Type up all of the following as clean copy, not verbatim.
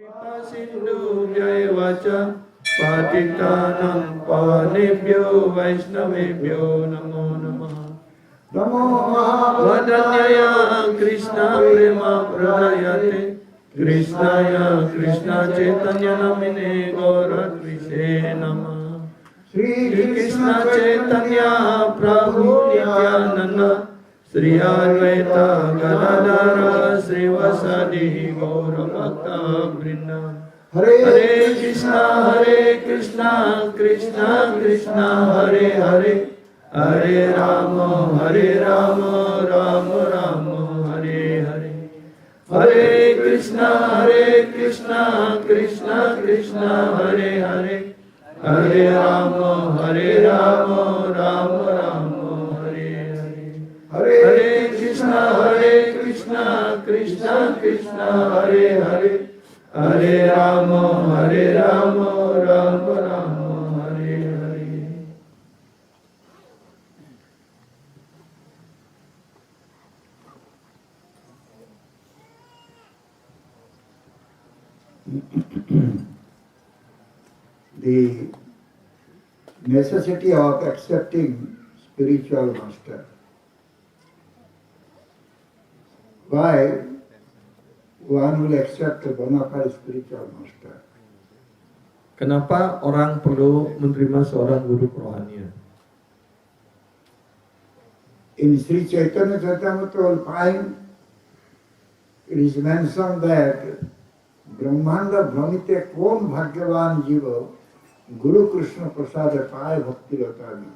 Sindhu Jaya Vacha Patitanam Pavanebhyo Vaishnavebhyo Namo Namaha. Namo Vadanyaya Krishna Prema Pradayate Krishnaya Krishna Chaitanya Namine Gauratrise Namah. Shri Krishna Chaitanya Prabhu Nityananda Sri Advaita Gadadara Sri Vasadi Gaura Bhakta Vrinda. Hare Krishna Krishna Krishna Hare Hare Hare Rama Rama Rama Hare Hare. Hare Krishna Krishna Krishna Hare Hare Hare Rama Rama Rama Hare Hare. Hare Krishna Krishna Hare Hare Hare Rama Rama Rama Hare Hare. The necessity of accepting spiritual master. Why one will accept a bona fide spiritual master? Kenapa orang perlu menerima seorang guru kerohanian? In Sri Chaitanya Charitamrita you'll find it is mentioned that Brahmanda Brahmite Kon Bhagyavan Jiva Guru Krishna Prasada Pai Bhakti Ratani.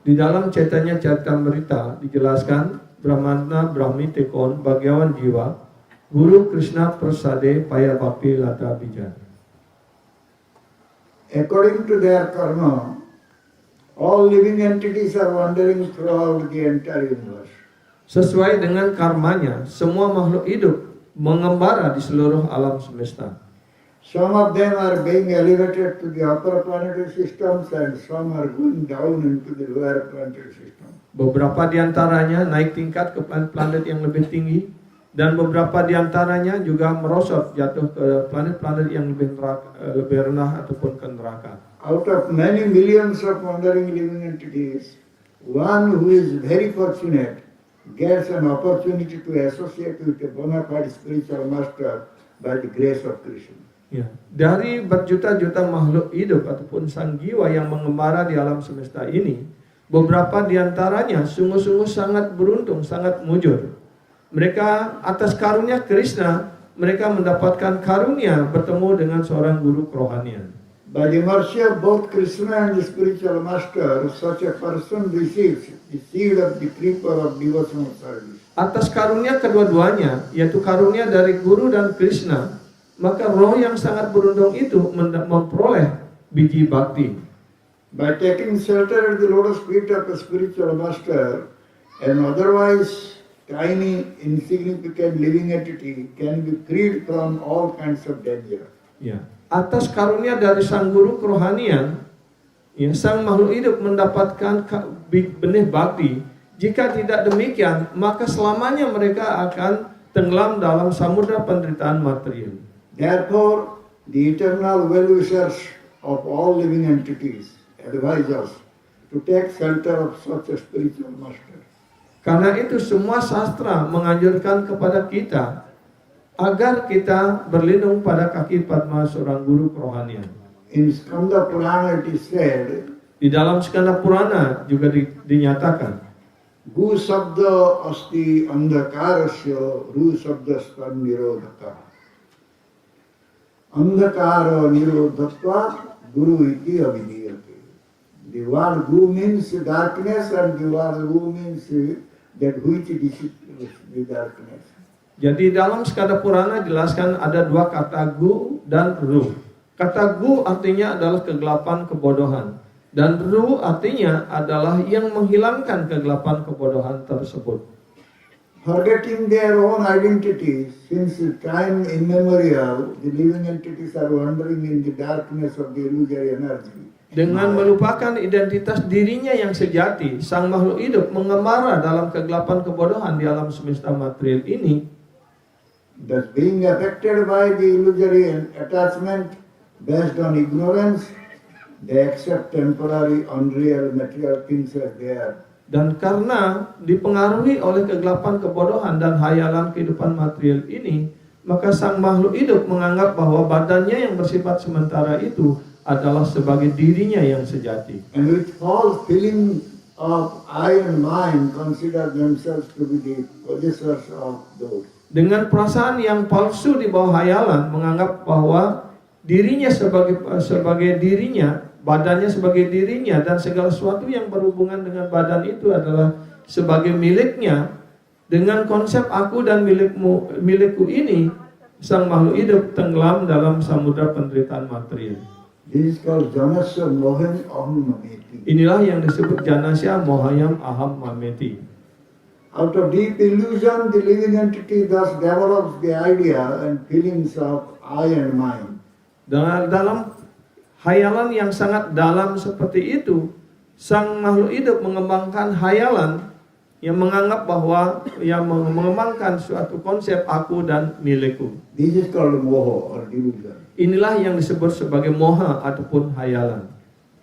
Di dalam Chaitanya Charitamrita dijelaskan Brahmana Brahmi Tekon Bhagyawan Jiwa Guru Krishna Prasade Paya Bhakti Lata Bijan. According to their karma, all living entities are wandering throughout the entire universe. Sesuai dengan karmanya, semua makhluk hidup mengembara di seluruh alam semesta. Some of them are being elevated to the upper planetary systems and some are going down into the lower planetary system. Beberapa di antaranya naik tingkat ke planet-planet yang lebih tinggi dan beberapa di antaranya juga merosot jatuh ke planet-planet yang lebih rendah ataupun ke neraka. Out of many millions of wandering living entities, one who is very fortunate gets an opportunity to associate with a bona fide spiritual master by the grace of Krishna. Ya, dari berjuta-juta makhluk hidup ataupun sang jiwa yang mengembara di alam semesta ini, beberapa di antaranya sungguh-sungguh sangat beruntung, sangat mujur. Mereka atas karunia Krishna, mereka mendapatkan karunia bertemu dengan seorang guru kerohanian. By the mercy of both Krishna and the spiritual master, such a person receives the seed of the creeper of devotional service. Atas karunia kedua-duanya, yaitu karunia dari guru dan Krishna, maka roh yang sangat beruntung itu memperoleh biji bakti. By taking shelter at the lotus feet of a spiritual master, an otherwise tiny, insignificant living entity can be freed from all kinds of danger. Ya, atas karunia dari sang guru kerohanian, ya, sang makhluk hidup mendapatkan benih bakti. Jika tidak demikian, maka selamanya mereka akan tenggelam dalam samudra penderitaan material. Therefore, the eternal well-wishers of all living entities advise us to take shelter of such a spiritual master. Karena itu semua sastra menganjurkan kepada kita agar kita berlindung pada kaki padma seorang guru kerohanian. In Skanda Purana it is said, Di dalam Skanda Purana juga dinyatakan, Gu sabda asti andakarasya ru sabda stan nirodhaka. Andhakara nirodhatva guru iti avidiyate. The word gu means darkness and the word ru means that which dissipates the darkness. Jadi dalam Skanda Purana jelaskan ada dua kata gu dan ru. Kata gu artinya adalah kegelapan kebodohan. Dan ru artinya adalah yang menghilangkan kegelapan kebodohan tersebut. Forgetting their own identity, since time immemorial, the living entities are wandering in the darkness of the illusory energy. Dengan melupakan identitas dirinya yang sejati, sang makhluk hidup mengembara dalam kegelapan kebodohan di alam semesta material ini. Thus, being affected by the illusory attachment based on ignorance, they accept temporary, unreal, material things as they are. Dan karena dipengaruhi oleh kegelapan kebodohan dan hayalan kehidupan material ini, maka sang makhluk hidup menganggap bahwa badannya yang bersifat sementara itu adalah sebagai dirinya yang sejati. And with false feeling of I and mine, consider themselves to be the possessors of those. Dengan perasaan yang palsu di bawah hayalan, menganggap bahwa dirinya sebagai dirinya, badannya sebagai dirinya, dan segala sesuatu yang berhubungan dengan badan itu adalah sebagai miliknya. Dengan konsep aku dan milikku ini, sang makhluk hidup tenggelam dalam samudra penderitaan material. This is called Janasya Moham Aham Mameti. Inilah yang disebut Janasya Mohayam Aham Mameti. Out of deep illusion, the living entity thus develops the idea and feelings of I and mine. Dalam hayalan yang sangat dalam seperti itu, sang makhluk hidup mengembangkan hayalan yang menganggap bahwa yang mengembangkan suatu konsep aku dan milikku. This is called moha or delusion. Inilah yang disebut sebagai moha ataupun hayalan.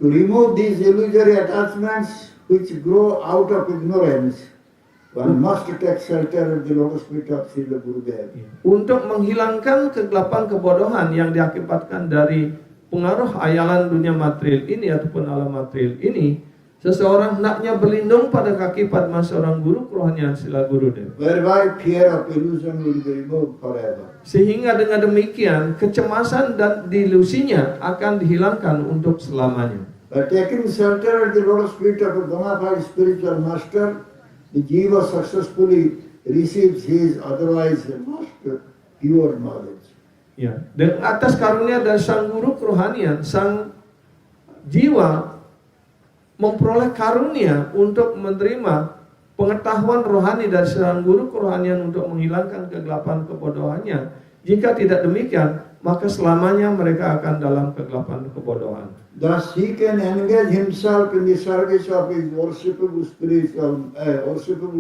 To remove these illusory attachments which grow out of ignorance, one must take shelter of the lotus feet of Srila Gurudev. Untuk menghilangkan kegelapan kebodohan yang diakibatkan dari pengaruh hayalan dunia material ini ataupun alam material ini, seseorang hendaknya berlindung pada kaki padma seorang guru kerohanian Srila Gurudev. Whereby fear of illusion will be removed forever. Sehingga dengan demikian kecemasan dan delusinya akan dihilangkan untuk selamanya. By taking shelter at the lotus feet of a bona fide spiritual master, the jiva successfully receives his otherwise most pure knowledge. Ya, dan atas karunia dari sang guru kerohanian, sang jiwa memperoleh karunia untuk menerima pengetahuan rohani dari sang guru kerohanian untuk menghilangkan kegelapan kebodohannya. Jika tidak demikian, maka selamanya mereka akan dalam kegelapan kebodohan. Thus he can engage himself in the service of his worshipable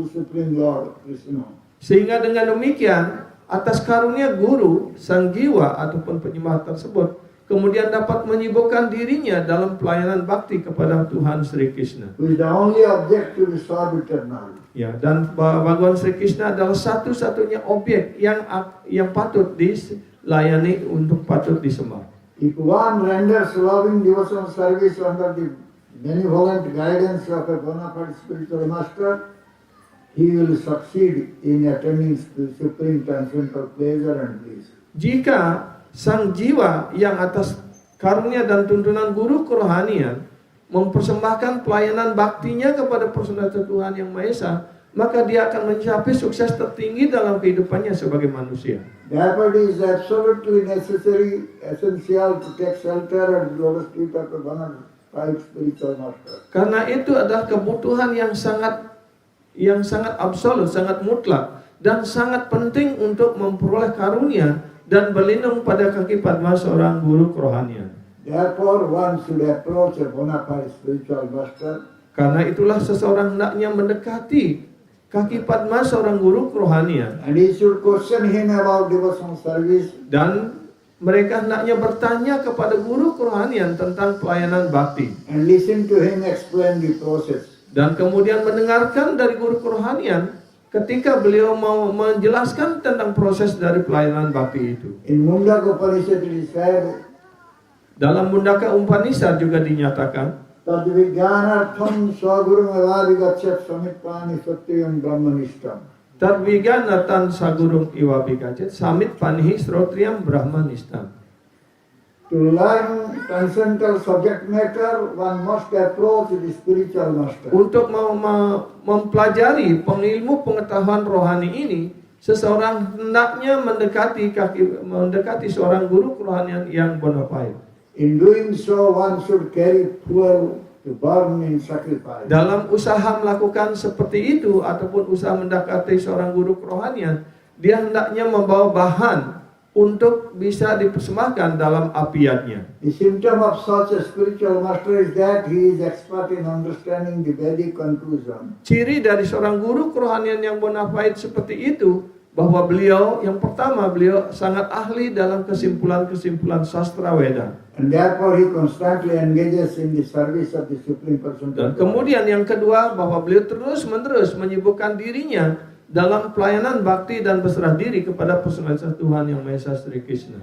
Supreme Lord Krishna. Sehingga dengan demikian, atas karunia guru, sang jiwa ataupun penyembah tersebut kemudian dapat menyibukkan dirinya dalam pelayanan bakti kepada Tuhan Sri Krishna. Who is the only object to be served eternally. Ya, dan Bhagawan Sri Krishna adalah satu-satunya objek yang patut dilayani untuk patut disembah. If one renders loving devotional service under the benevolent guidance of a bona fide spiritual master, he will succeed in attaining supreme transcendental pleasure and bliss. Jika sang jiwa yang atas karunia dan tuntunan guru kerohanian mempersembahkan pelayanan baktinya kepada personalitas Tuhan Yang Maha Esa, maka dia akan mencapai sukses tertinggi dalam kehidupannya sebagai manusia. Therefore, it is absolutely essential to take shelter at the lotus feet of a bona fide spiritual master. Karena itu adalah kebutuhan yang sangat absolut, sangat mutlak dan sangat penting untuk memperoleh karunia dan berlindung pada kaki padma seorang guru kerohanian. Therefore, one should approach a bona fide spiritual master. Karena itulah seseorang hendaknya mendekati kaki padma seorang guru kerohanian. And he should question him about devotional service. Dan mereka hendaknya bertanya kepada guru kerohanian tentang pelayanan bakti. And listen to him explain the process. Dan kemudian mendengarkan dari guru kerohanian ketika beliau mau menjelaskan tentang proses dari pelayanan bakti itu. In Mundaka Upanishad it is said, dalam Mundaka Upanishad juga dinyatakan, Tad Vijnanartham Swagurum Avadhigachat Samitpani Satyam Brahmanishtam. Tarviganatan sagurum iwabhigachat samit panihi srotriyam brahmanistam. To learn transcendental subject matter, one must approach the spiritual master. Untuk mempelajari pengilmu pengetahuan rohani ini, seseorang hendaknya mendekati seorang guru kerohanian yang bona fide. In doing so, one should carry fuel to burn in sacrifice. Dalam usaha melakukan seperti itu ataupun usaha mendekati seorang guru kerohanian, dia hendaknya membawa bahan untuk bisa dipersembahkan dalam apiatnya. The symptom of such a spiritual master is that he is expert in understanding the Vedic conclusion. Ciri dari seorang guru kerohanian yang bona fide seperti itu bahwa beliau yang pertama beliau sangat ahli dalam kesimpulan-kesimpulan sastra Weda. And therefore he constantly engages in the service of the Supreme Person. Dan kemudian yang kedua bahwa beliau terus-menerus menyibukkan dirinya dalam pelayanan bakti dan berserah diri kepada personalitas Tuhan Yang Maha Esa Sri Krishna.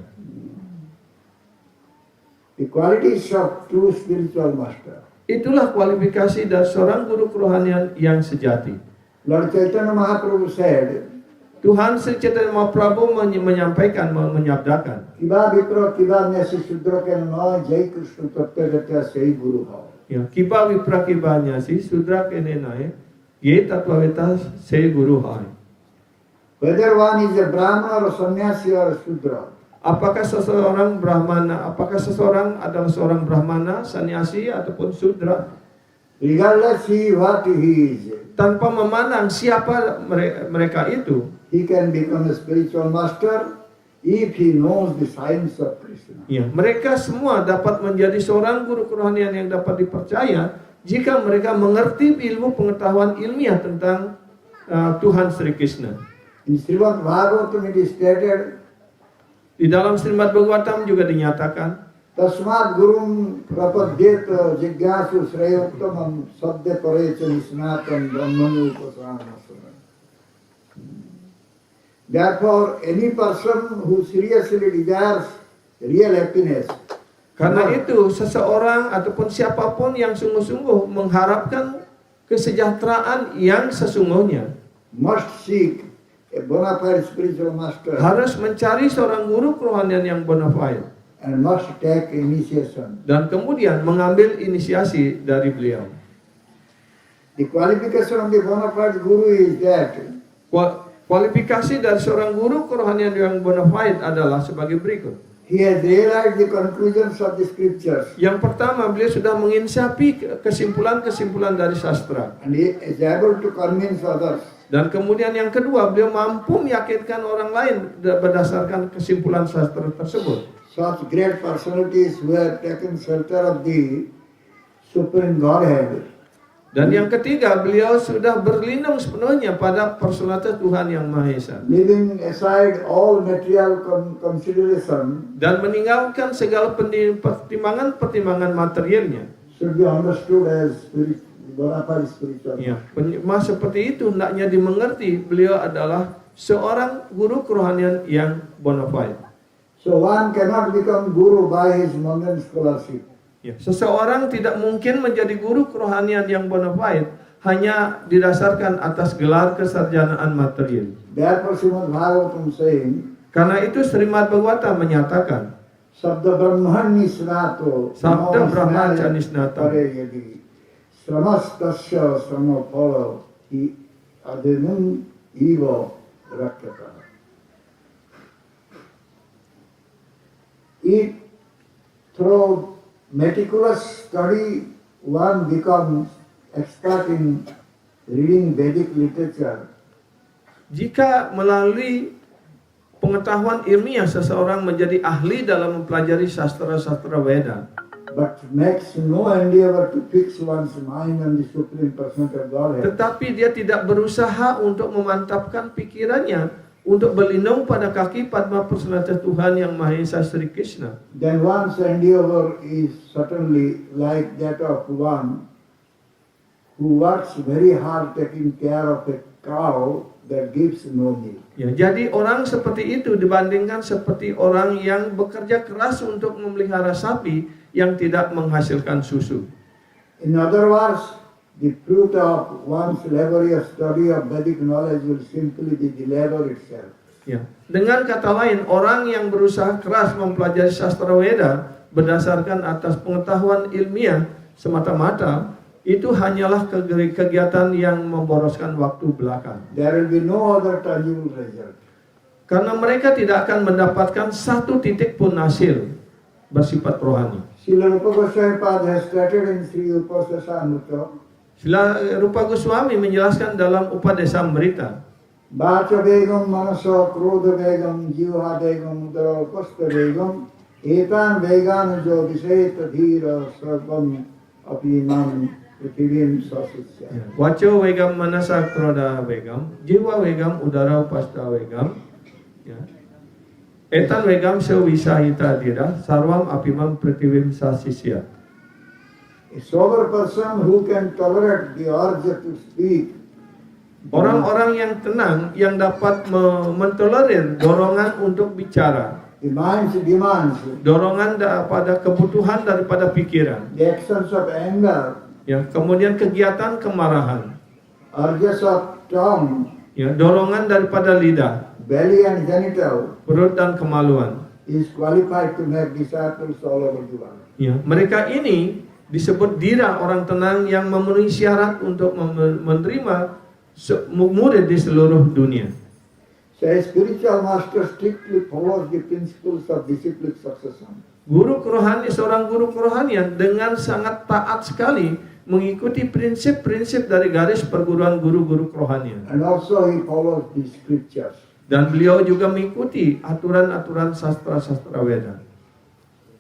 The qualities of true spiritual master. Itulah kualifikasi dari seorang guru kerohanian yang sejati. Lord Chaitanya Mahaprabhu said, Tuhan Sri Chaitanya Mahaprabhu menyampaikan, menyabdakan, Kiba Vipra Kiba Nyasi Sudra Kenno Jai Krishna Tattva Sei Guru Bhava. ya, kiba vipra kibanya si sudra kene nae ye tatwaveta se guru hai. Whether one is a Brahmana or sannyasi or a Sudra, Apakah seseorang adalah seorang brahmana, sannyasi ataupun sudra, regardless what he is, tanpa memandang siapa mereka itu, he can become a spiritual master if he knows the science of Krishna. ya, mereka semua dapat menjadi seorang guru kerohanian yang dapat dipercaya jika mereka mengerti ilmu pengetahuan ilmiah tentang Tuhan Sri Krishna. In Srimad Bhagavatam it is stated, Di dalam Srimad Bhagavatam juga dinyatakan, Tasmat Gurum Prapadyet Jigyasu Shreyottamam Sabde Parecha Nisnatan Brahmanu Upasanasana. Therefore, any person who seriously desires real happiness, karena itu seseorang ataupun siapapun yang sungguh-sungguh mengharapkan kesejahteraan yang sesungguhnya must seek a bona fide spiritual master harus mencari seorang guru kerohanian yang bona fide and must take initiation. dan kemudian mengambil inisiasi dari beliau. The qualification of the bona fide guru is that Kualifikasi dari seorang guru kerohanian yang bona fide adalah sebagai berikut. he has realized the conclusions of the scriptures Yang pertama, beliau sudah menginsapi kesimpulan-kesimpulan dari sastra. and he is able to convince others. Dan kemudian yang kedua, beliau mampu meyakinkan orang lain berdasarkan kesimpulan sastra tersebut. Such great personalities who have taken shelter of the Supreme Godhead Dan yang ketiga, beliau sudah berlindung sepenuhnya pada personalitas Tuhan Yang Maha Esa. leaving aside all material consideration, Dan meninggalkan segala pertimbangan-pertimbangan materialnya. should be understood as bona fide spiritual. Ya, seperti itu hendaknya dimengerti beliau adalah seorang guru kerohanian yang bona fide. So one cannot become guru by his mundane scholarship. Ya, seseorang tidak mungkin menjadi guru kerohanian yang bona fide hanya didasarkan atas gelar kesarjanaan material. Therefore, Srimad Bhagavatam saying, Karena itu Srimad Bhagavatam menyatakan, Sabda Brahman Nisnato, Sabda Brahman Nisnato, Pareyadi, Sramastasya Sramapala, Adinum Iva Rakata. Through meticulous study, one becomes expert in reading Vedic literature. jika melalui pengetahuan ilmiah seseorang menjadi ahli dalam mempelajari sastra-sastra Weda, But makes no endeavor to fix one's mind on the Supreme Personality of Godhead, tetapi dia tidak berusaha untuk memantapkan pikirannya untuk berlindung pada kaki Padma Personalitas Tuhan Yang Maha Esa Sri Krishna, then one's endeavor is certainly like that of one who works very hard taking care of a cow that gives no milk. ya, jadi orang seperti itu dibandingkan seperti orang yang bekerja keras untuk memelihara sapi yang tidak menghasilkan susu. In other words, the fruit of one's laborious study of Vedic knowledge will simply be the labor itself. Ya, dengan kata lain, orang yang berusaha keras mempelajari sastra Weda berdasarkan atas pengetahuan ilmiah semata-mata itu hanyalah kegiatan yang memboroskan waktu belaka. There will be no other tangible result. Karena mereka tidak akan mendapatkan satu titik pun hasil bersifat rohani. Srila Rupa Goswami Pad has stated in Sri Upasasa Amrita, Sila Rupa Goswami menjelaskan dalam Upadesa Amrita, Vacha Vegam Manasa Krodha Vegam Jiva Vegam Udara Pasta Vegam Etan Vegan Jo Viseta Dhira Sarvam Apimam Prithivim Sasisya. Ya. Waco wegam manasa kroda wegam, jiwa wegam udara pasta wegam. Ya. Etan wegam sewisahita dira, sarvam apimam prithivim sasisya. A sober person who can tolerate the urge to speak. Orang-orang yang tenang, yang dapat mentolerir dorongan untuk bicara, The mind's demands, dorongan pada kebutuhan daripada pikiran, the actions of anger, ya, kemudian kegiatan kemarahan, urges of tongue, ya, dorongan daripada lidah, belly and genital, perut dan kemaluan. is qualified to make disciples all over the world. Ya, mereka ini disebut dira orang tenang yang memenuhi syarat untuk menerima murid di seluruh dunia. So a spiritual master strictly follows the principles of disciplic succession. Guru kerohanian, seorang guru kerohanian dengan sangat taat sekali mengikuti prinsip-prinsip dari garis perguruan guru-guru kerohanian. And also he follows the scriptures. Dan beliau juga mengikuti aturan-aturan sastra-sastra Weda.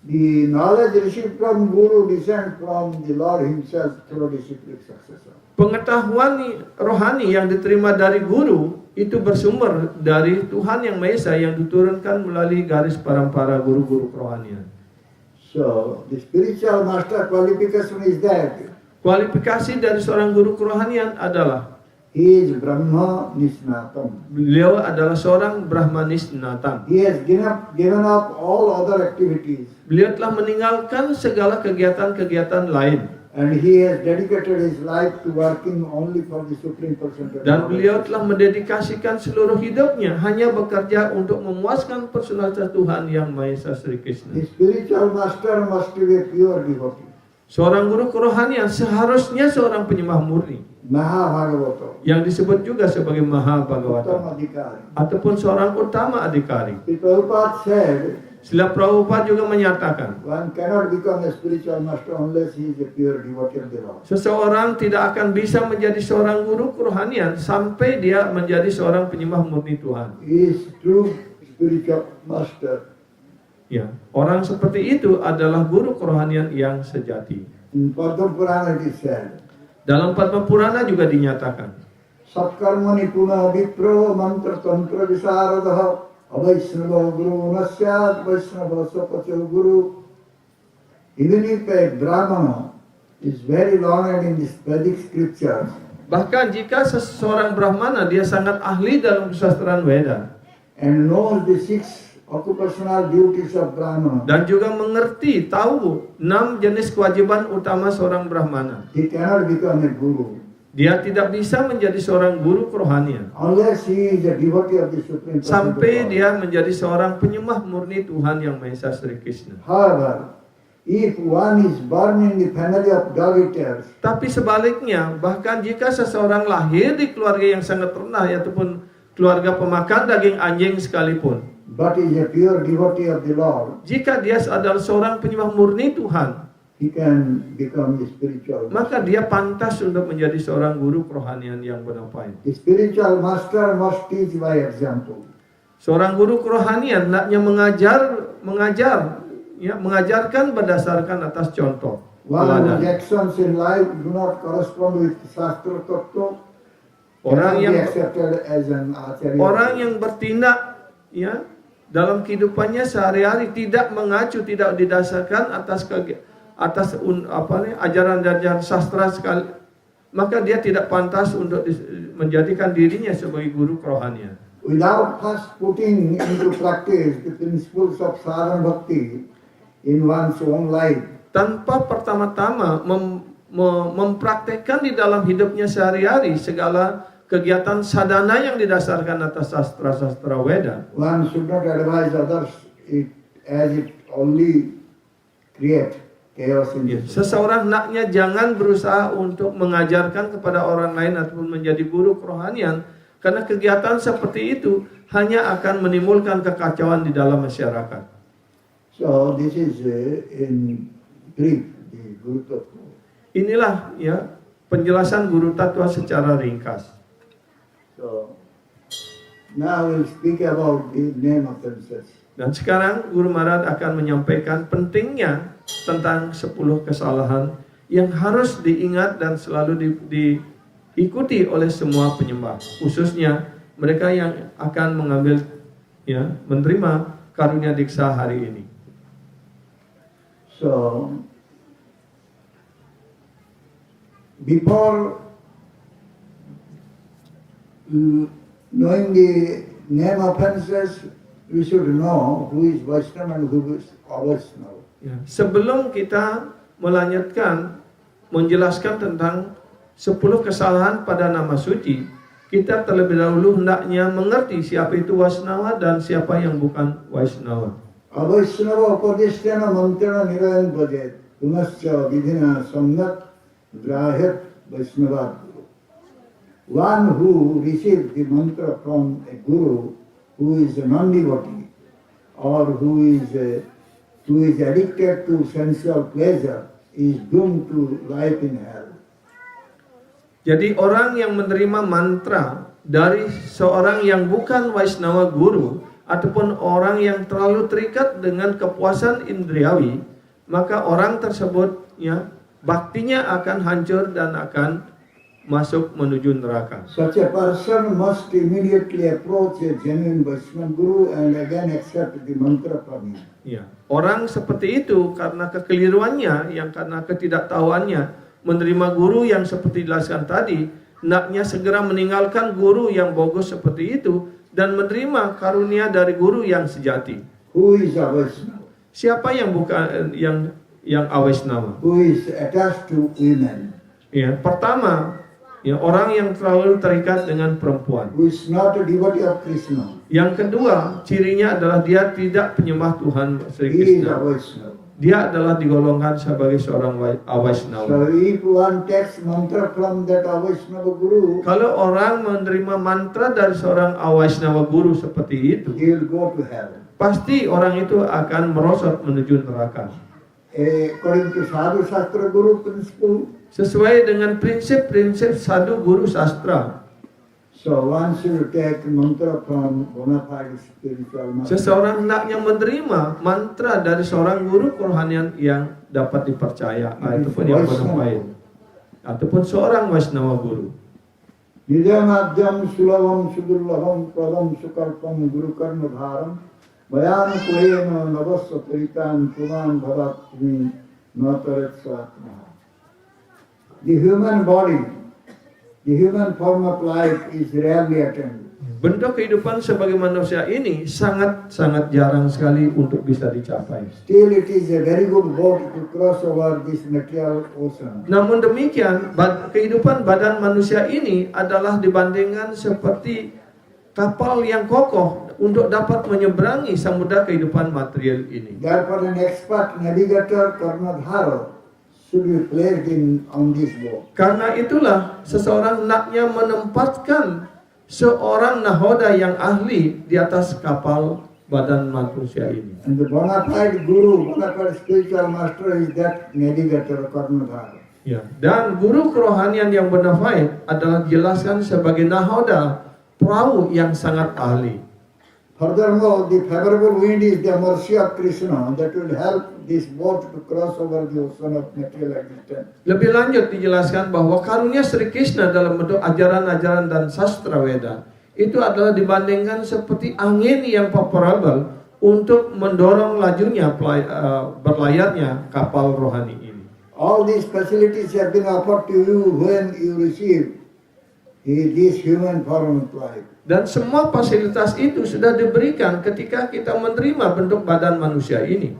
The knowledge received from Guru descends from the Lord himself through disciplic succession. Pengetahuan rohani yang diterima dari guru itu bersumber dari Tuhan Yang Maha Esa yang diturunkan melalui garis parampara guru-guru kerohanian. So the spiritual master qualification is that Kualifikasi dari seorang guru kerohanian adalah he is Brahma Nisnatam. beliau adalah seorang Brahmanis Natam. He has given up all other activities Beliau telah meninggalkan segala kegiatan-kegiatan lain. and he has dedicated his life to working only for the Supreme Personality. Dan beliau telah mendedikasikan seluruh hidupnya hanya bekerja untuk memuaskan personalitas Tuhan Yang Maha Esa Sri Krishna. The spiritual master must be a pure devotee. Seorang guru kerohanian seharusnya seorang penyembah murni Mahabhagavata. yang disebut juga sebagai Maha Bhagavata Uttamadhikari. ataupun seorang utama adhikari. Prabhupada said, Srila Prabhupada juga menyatakan, one cannot become a spiritual master unless he is a pure devotee of the Lord. seseorang tidak akan bisa menjadi seorang guru kerohanian sampai dia menjadi seorang penyembah murni Tuhan. He is true spiritual master. Ya, orang seperti itu adalah guru kerohanian yang sejati. In Padma Purana it is said, Dalam Padma Purana juga dinyatakan, Satkarmani puna vipro mantra tantra visaradaha avaisnava guru nasyat vaisnava sapacho guru. Even if a Brahmana is very learned in the Vedic scriptures, bahkan jika seseorang Brahmana dia sangat ahli dalam kesastraan Weda and knows the 6 occupational duties of Brahmana, dan juga mengerti tahu 6 jenis kewajiban utama seorang Brahmana, he cannot become a guru dia tidak bisa menjadi seorang guru kerohanian unless he is a devotee of the Supreme sampai Personality. dia menjadi seorang penyembah murni Tuhan Yang Maha Esa Sri Krishna. However, if one is born in the family of dog eaters, Tapi sebaliknya, bahkan jika seseorang lahir di keluarga yang sangat rendah ataupun keluarga pemakan daging anjing sekalipun, but is a pure devotee of the Lord, jika dia adalah seorang penyembah murni Tuhan, he can become a spiritual master. maka dia pantas untuk menjadi seorang guru kerohanian yang bona fide. The spiritual master must teach by example. Seorang guru kerohanian hendaknya mengajarkan berdasarkan atas contoh. One whose teladan. actions in life do not correspond with Shastra Tattva Orang cannot be yang accepted as an acharya. orang yang bertindak ya dalam kehidupannya sehari-hari tidak mengacu, tidak didasarkan atas ajaran-ajaran sastra sekali, maka dia tidak pantas untuk menjadikan dirinya sebagai guru kerohanian. Without first putting into practice the principles of sadhana bhakti in one's own life, Tanpa pertama-tama mempraktekkan di dalam hidupnya sehari-hari segala kegiatan sadhana yang didasarkan atas sastra-sastra Weda, one should not advise others as it only create chaos in ya, this world. seseorang hendaknya jangan berusaha untuk mengajarkan kepada orang lain ataupun menjadi guru kerohanian, karena kegiatan seperti itu hanya akan menimbulkan kekacauan di dalam masyarakat. So this is in brief the Guru Tattva. Inilah ya penjelasan guru tatwa secara ringkas. So now we'll speak about the name of themselves. Dan sekarang Guru Maharaj akan menyampaikan pentingnya tentang 10 kesalahan yang harus diingat dan selalu diikuti oleh semua penyembah, khususnya mereka yang akan mengambil menerima karunia diksa hari ini. So, before knowing the name offenses, we should know who is Vaishnava and who is Avaishnava. Sebelum kita melanjutkan menjelaskan tentang 10 kesalahan pada nama suci, kita terlebih dahulu hendaknya mengerti siapa itu Vaishnava dan siapa yang bukan Vaishnava. Avaishnava upadishyana mantrana nirayan bhajet pumascha vidhina samyak grahyat Vaishnava. One who receives the mantra from a guru who is a non-devotee or who is addicted to sensual pleasure is doomed to life in hell. Jadi orang yang menerima mantra dari seorang yang bukan Vaishnava guru ataupun orang yang terlalu terikat dengan kepuasan indriawi, maka orang tersebut baktinya akan hancur dan akan masuk menuju neraka. Such a person must immediately approach a genuine Vaishnava guru and again accept the mantra from him. Orang seperti itu karena kekeliruannya, yang karena ketidaktahuannya menerima guru yang seperti dijelaskan tadi, hendaknya segera meninggalkan guru yang bogus seperti itu dan menerima karunia dari guru yang sejati. Who is a Vaishnava? Siapa yang bukan yang Avaishnava? Who is attached to women? Pertama, orang yang terlalu terikat dengan perempuan. Who is not a devotee of Krishna? Yang kedua, cirinya adalah dia tidak penyembah Tuhan Sri He is a Krishna. Vaishnava. Dia adalah digolongkan sebagai seorang Avaishnava. So if one takes mantra from that Avaishnava guru, Kalau orang menerima mantra dari seorang Avaishnava guru seperti itu, he will go to hell. pasti orang itu akan merosot menuju neraka. According to Sadhu Shastra Guru principle, Sesuai dengan prinsip-prinsip sadhu guru sastra, so one should take mantra from bona fide spiritual master. seseorang hendaknya menerima mantra dari seorang guru kerohanian yang dapat dipercaya ataupun yang bonafide, ataupun seorang Vaishnava guru. Nidyamadhyam sulavam sudurlabam pradam sukalpam guru karna dharam bayan kuhena navasya paritan puman bhavatmi nataret satma. The human body, the human form of life is rarely attained. Bentuk kehidupan sebagai manusia ini sangat jarang sekali untuk bisa dicapai. Still it is a very good boat to cross over this material ocean. Namun demikian, kehidupan badan manusia ini adalah dibandingkan seperti kapal yang kokoh untuk dapat menyeberangi samudra kehidupan material ini. Therefore an expert navigator Karnadhara should be placed on this boat. Karena itulah seseorang hendaknya menempatkan seorang nahoda yang ahli di atas kapal badan manusia ini. And the bona fide guru, bona fide spiritual master is that navigator Karnadhara. Dan guru kerohanian yang bonafide adalah dijelaskan sebagai nahoda perahu yang sangat ahli. Furthermore, the favorable wind is the mercy of Krishna that will help this boat to cross over the ocean of material existence. Lebih lanjut dijelaskan bahwa karunia Sri Krishna dalam bentuk ajaran-ajaran dan sastra Weda itu adalah dibandingkan seperti angin yang favorable untuk mendorong lajunya berlayarnya kapal rohani ini. All these facilities have been offered to you when you receive this human form of life. Dan semua fasilitas itu sudah diberikan ketika kita menerima bentuk badan manusia ini.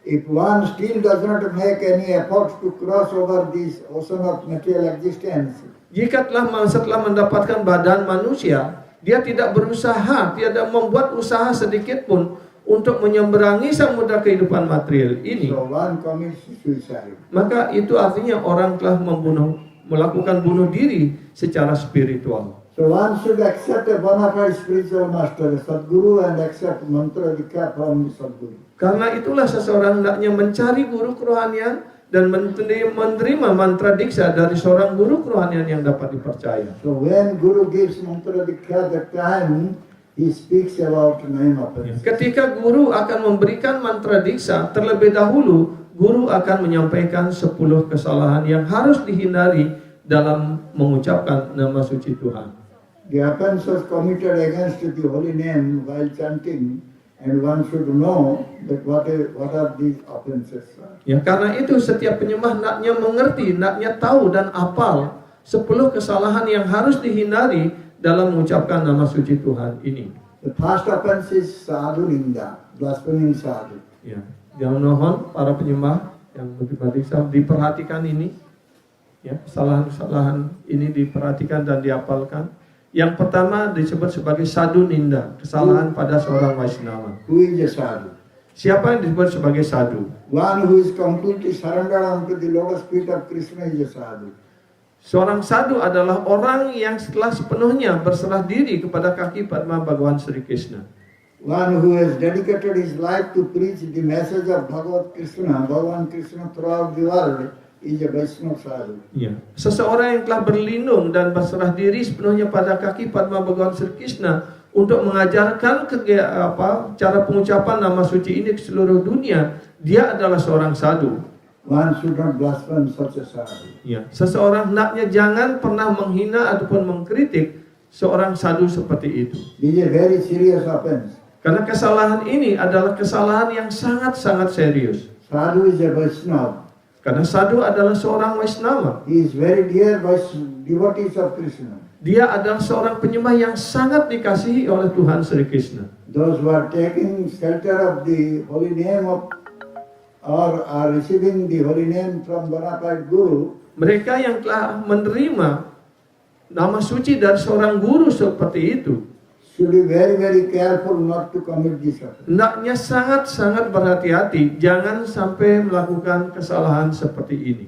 If one still does not make any effort to cross over this ocean of material existence, Jika setelah mendapatkan badan manusia, dia tidak berusaha, tidak membuat usaha sedikit pun untuk menyeberangi samudra kehidupan material ini, so one commits suicide. maka itu artinya orang telah melakukan bunuh diri secara spiritual. So one should accept a bona fide spiritual master, Sadguru, and accept mantra dikha from Sadguru. Karena itulah seseorang hendaknya mencari guru kerohanian dan menerima mantra diksa dari seorang guru kerohanian yang dapat dipercaya. So when Guru gives mantra dikha, that time he speaks about name offenses. Ketika guru akan memberikan mantra diksa, terlebih dahulu guru akan menyampaikan 10 kesalahan yang harus dihindari dalam mengucapkan nama suci Tuhan. The offenses committed against the holy name while chanting, and one should know that what are these offenses are. Ya, karena itu setiap penyembah hendaknya mengerti, hendaknya tahu dan hafal 10 kesalahan yang harus dihindari dalam mengucapkan nama suci Tuhan ini. The first offense is sadhu ninda, blaspheming sadhu. Ya, jangan mohon para penyembah yang beribadah diperhatikan ini. Ya, kesalahan-kesalahan ini diperhatikan dan dihafalkan. Yang pertama disebut sebagai sadhu ninda, kesalahan pada seorang Vaishnava. Who is a sadhu? Siapa yang disebut sebagai sadhu? One who is completely surrendered unto the lotus feet of Krishna is a sadhu. Seorang sadhu adalah orang yang setelah sepenuhnya berserah diri kepada kaki Padma Bhagawan Sri Krishna. One who has dedicated his life to preach the message of Bhagavan Krishna throughout the world is a Vaishnava sadhu. Ya. Seseorang yang telah berlindung dan berserah diri sepenuhnya pada kaki Padma Bhagawan Sri Krishna untuk mengajarkan cara pengucapan nama suci ini ke seluruh dunia, dia adalah seorang sadhu. One should not blaspheme such a sadhu. Ya. Seseorang hendaknya jangan pernah menghina ataupun mengkritik seorang sadhu seperti itu. This is a very serious offense. Karena kesalahan ini adalah kesalahan yang sangat-sangat serius. Sadhu is a Vaishnava. Karena sadhu adalah seorang Vaishnava. He is very dear devotees of Krishna. Dia adalah seorang penyembah yang sangat dikasihi oleh Tuhan Sri Krishna. Those who are taking shelter of the holy name of, or are receiving the holy name from bona fide guru, Mereka yang telah menerima nama suci dari seorang guru seperti itu, should be very, very careful not to commit this offense. hendaknya sangat-sangat berhati-hati, jangan sampai melakukan kesalahan seperti ini.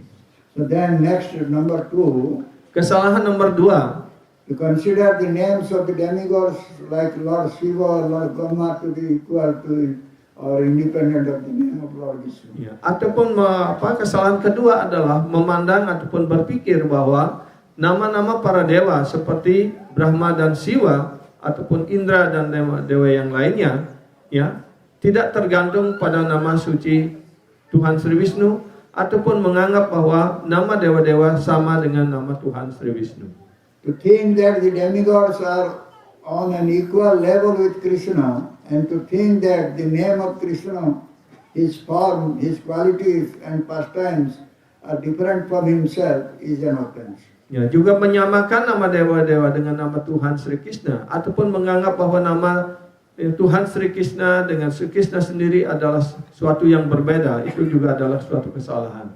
So then next, number 2, Kesalahan nomor 2, to consider the names of the demigods like Lord Shiva or Lord Brahma to be equal to or independent of the name of Lord Vishnu. ya, ataupun kesalahan kedua adalah memandang ataupun berpikir bahwa nama-nama para dewa seperti Brahma dan Shiva ataupun Indra dan dewa yang lainnya, ya, tidak tergantung pada nama suci Tuhan Sri Wisnu, ataupun menganggap bahwa nama dewa-dewa sama dengan nama Tuhan Sri Wisnu. To think that the demigods are on an equal level with Krishna, and to think that the name of Krishna, his form, his qualities and pastimes are different from himself is an offense. Ya, juga menyamakan nama dewa-dewa dengan nama Tuhan Sri Krishna, ataupun menganggap bahwa nama Tuhan Sri Krishna dengan Sri Krishna sendiri adalah suatu yang berbeda, itu juga adalah suatu kesalahan.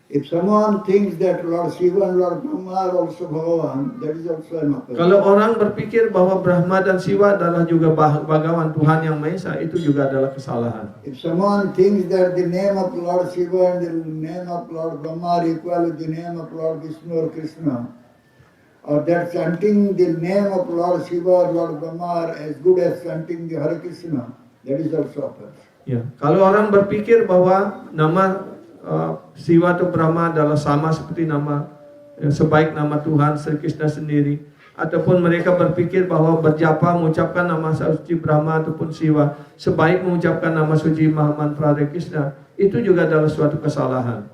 If someone thinks that Lord Shiva and Lord Brahma are also Bhagavan, that is also an offense. Kalau orang berpikir bahwa Brahma dan Shiva adalah juga Bhagawan Tuhan yang Maha Esa, itu juga adalah kesalahan. If someone thinks that the name of Lord Shiva and the name of Lord Brahma are equal with the name of Lord Vishnu or Krishna, or that chanting the name of Lord Shiva or Lord Brahma are as good as chanting the Hare Krishna, that is also offense. Ya, kalau orang berpikir bahwa nama Shiva atau Brahma adalah sama seperti nama sebaik nama Tuhan Sri Krishna sendiri, ataupun mereka berpikir bahwa berjapa mengucapkan nama suci Brahma ataupun Shiva sebaik mengucapkan nama suci Mahamantra Hare Krishna, itu juga adalah suatu kesalahan.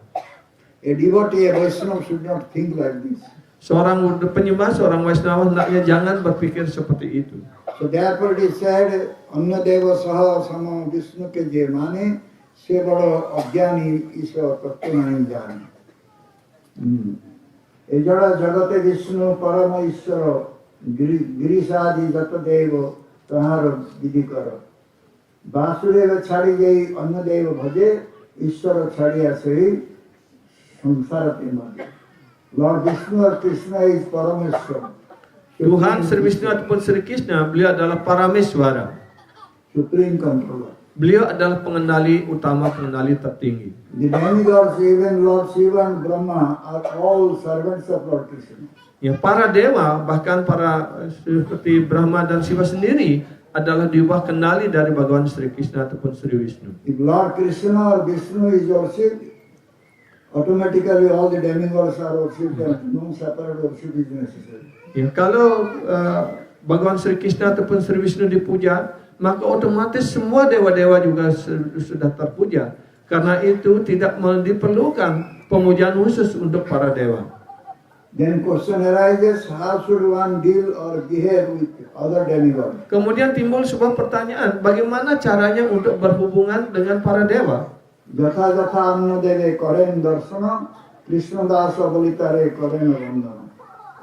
A devotee, a Vaishnava should not think like this. Seorang penyembah, seorang Vaishnava hendaknya jangan berpikir seperti itu. So therefore it is said, Anya Deva Saha Sama Vishnu ke je mane, se bado ajnani ishwar tatto nahi jane. Ejada jagate Vishnu parama ishwar girisadi jato devo tahar vidhi karo. Vasudeva chhadi jai Anya Deva bhaje, ishwar chhadiya sehi samsara premade. Lord Vishnu or Krishna is Parameshwar. Tuhan Sri Wisnu ataupun Sri Krishna, beliau adalah Parameswara. Supreme controller. Beliau adalah pengendali utama, pengendali tertinggi. The demigods, even Lord Shiva and Brahma, are all servants of Lord Krishna. Ya, para dewa, bahkan para seperti Brahma dan Shiva sendiri adalah di bawah kendali dari Bhagawan Sri Krishna ataupun Sri Wisnu. If Lord Krishna or Vishnu is worshipped, automatically all the demigods are worshipped and no separate worship is necessary. Ya, kalau Bhagawan Sri Krishna ataupun Sri Wisnu dipuja, maka otomatis semua dewa-dewa juga sudah terpuja. Karena itu tidak diperlukan pemujaan khusus untuk para dewa. Then question arises, how should one deal or behave with other demigods? Kemudian timbul sebuah pertanyaan, bagaimana caranya untuk berhubungan dengan para dewa? Jatha jatha annodeve karen darsana, Krishna dasa bolitare karen vandana.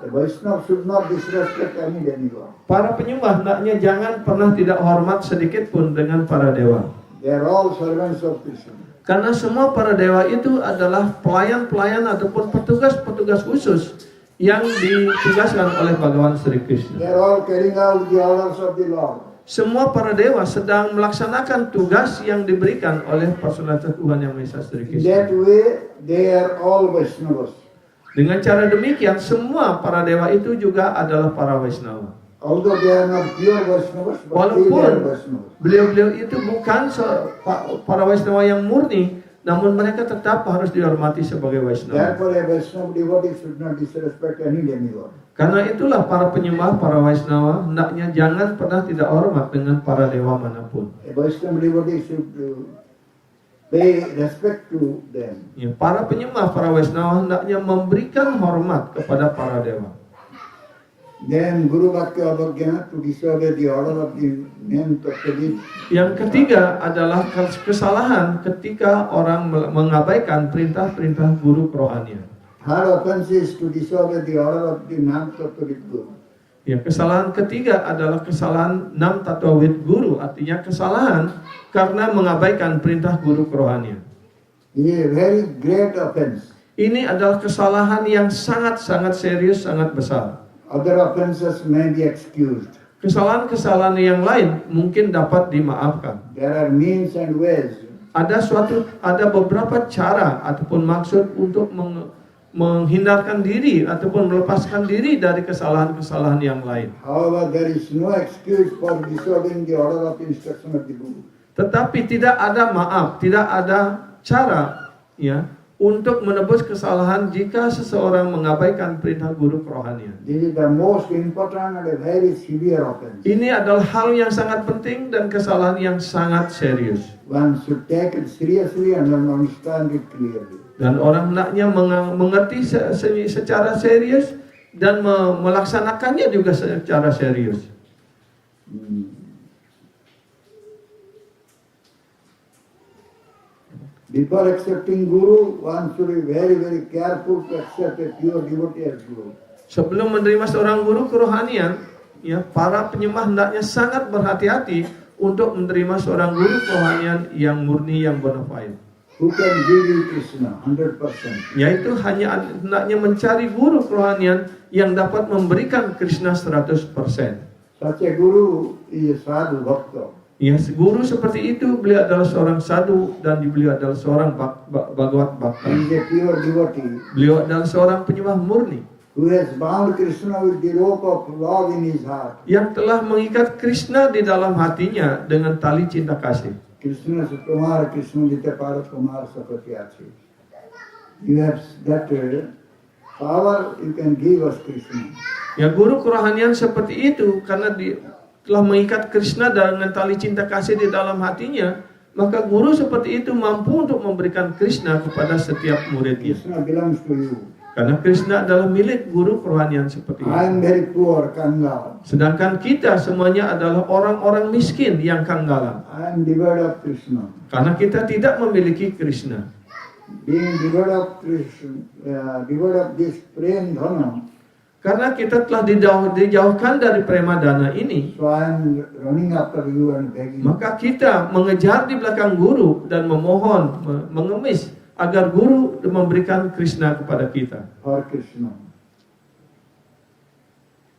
A Vaishnava should not disrespect any demigod. Para penyembah hendaknya jangan pernah tidak hormat sedikit pun dengan para dewa. They are all servants of Krishna. Karena semua para dewa itu adalah pelayan-pelayan ataupun petugas-petugas khusus yang ditugaskan oleh Bhagawan Sri They Krishna. are all carrying out the orders of the Lord. Semua para dewa sedang melaksanakan tugas yang diberikan oleh personalitas Tuhan Yang Maha Esa Sri In Krishna. that way, they are all Vaishnavas. Dengan cara demikian, semua para dewa itu juga adalah para Vaishnava. Although they are not pure Vaishnavas, but they are Walaupun Vaishnavas. beliau-beliau itu bukan para Vaishnava yang murni, namun mereka tetap harus dihormati sebagai Vaishnava. Therefore, a Vaishnava devotee should not disrespect any demigod. Karena itulah para penyembah, para Vaishnava hendaknya jangan pernah tidak hormat dengan para dewa manapun. A Vaishnava devotee should pay respect to them. Ya, para penyembah, para Vaishnava hendaknya memberikan hormat kepada para dewa. Then Guru Bhakti Abhagya to disobey the order of the men Tattva. Yang ketiga adalah kesalahan ketika orang mengabaikan perintah-perintah guru kerohanian. Third offense is to disobey the order of the non-Tattva Guru. Ya, kesalahan ketiga adalah kesalahan Nam Tatwawid Guru, artinya kesalahan karena mengabaikan perintah guru kerohanian. It is a very great offense. Ini adalah kesalahan yang sangat-sangat serius, sangat besar. Other offenses may be excused. Kesalahan-kesalahan yang lain mungkin dapat dimaafkan. There are means and ways. Ada beberapa cara ataupun maksud untuk menghindarkan diri ataupun melepaskan diri dari kesalahan-kesalahan yang lain. However, there is no excuse for disobeying the order of instruction of the Guru. Tetapi tidak ada maaf, tidak ada cara ya untuk menebus kesalahan jika seseorang mengabaikan perintah guru kerohanian. This is the most important and a very severe offense. Ini adalah hal yang sangat penting dan kesalahan yang sangat serius. One should take it seriously and understand it clearly. Dan orang hendaknya mengerti secara serius dan melaksanakannya juga secara serius. Before accepting Guru, one should be very, very careful to accept a pure devotee as Guru. Sebelum menerima seorang guru kerohanian, ya, para penyembah hendaknya sangat berhati-hati untuk menerima seorang guru kerohanian yang murni, yang bona fide. Who can give you Krishna 100%? Yaitu hendaknya mencari guru kerohanian yang dapat memberikan Krishna 100%. Such a Guru is a sadhu bhakta. Ya, guru seperti itu, beliau adalah seorang sadhu dan beliau adalah seorang Bhagavad Bhakta. He is a pure devotee Beliau adalah seorang penyembah murni who has bound Krishna with the rope of love in his heart. yang telah mengikat Krishna di dalam hatinya dengan tali cinta kasih. Krishna Sukumar, Krishna Jita Parat Kumar Sapatyachi. You have that power, you can give us Krishna. Ya, guru kerohanian seperti itu karena telah mengikat Krishna dengan tali cinta kasih di dalam hatinya, maka guru seperti itu mampu untuk memberikan Krishna kepada setiap muridnya. Krishna belongs to you. Karena Krishna adalah milik guru kerohanian seperti itu. I am very poor, Kangal. Sedangkan kita semuanya adalah orang-orang miskin yang kanggalan. I am devoid of Krishna. Karena kita tidak memiliki Krishna. Being devoid of Krishna, devoid of this prem dhana, Karena kita telah dijauhkan dari premadana ini, so I am running after you and begging. maka kita mengejar di belakang guru dan memohon, mengemis agar guru memberikan Krishna kepada kita. For Krishna.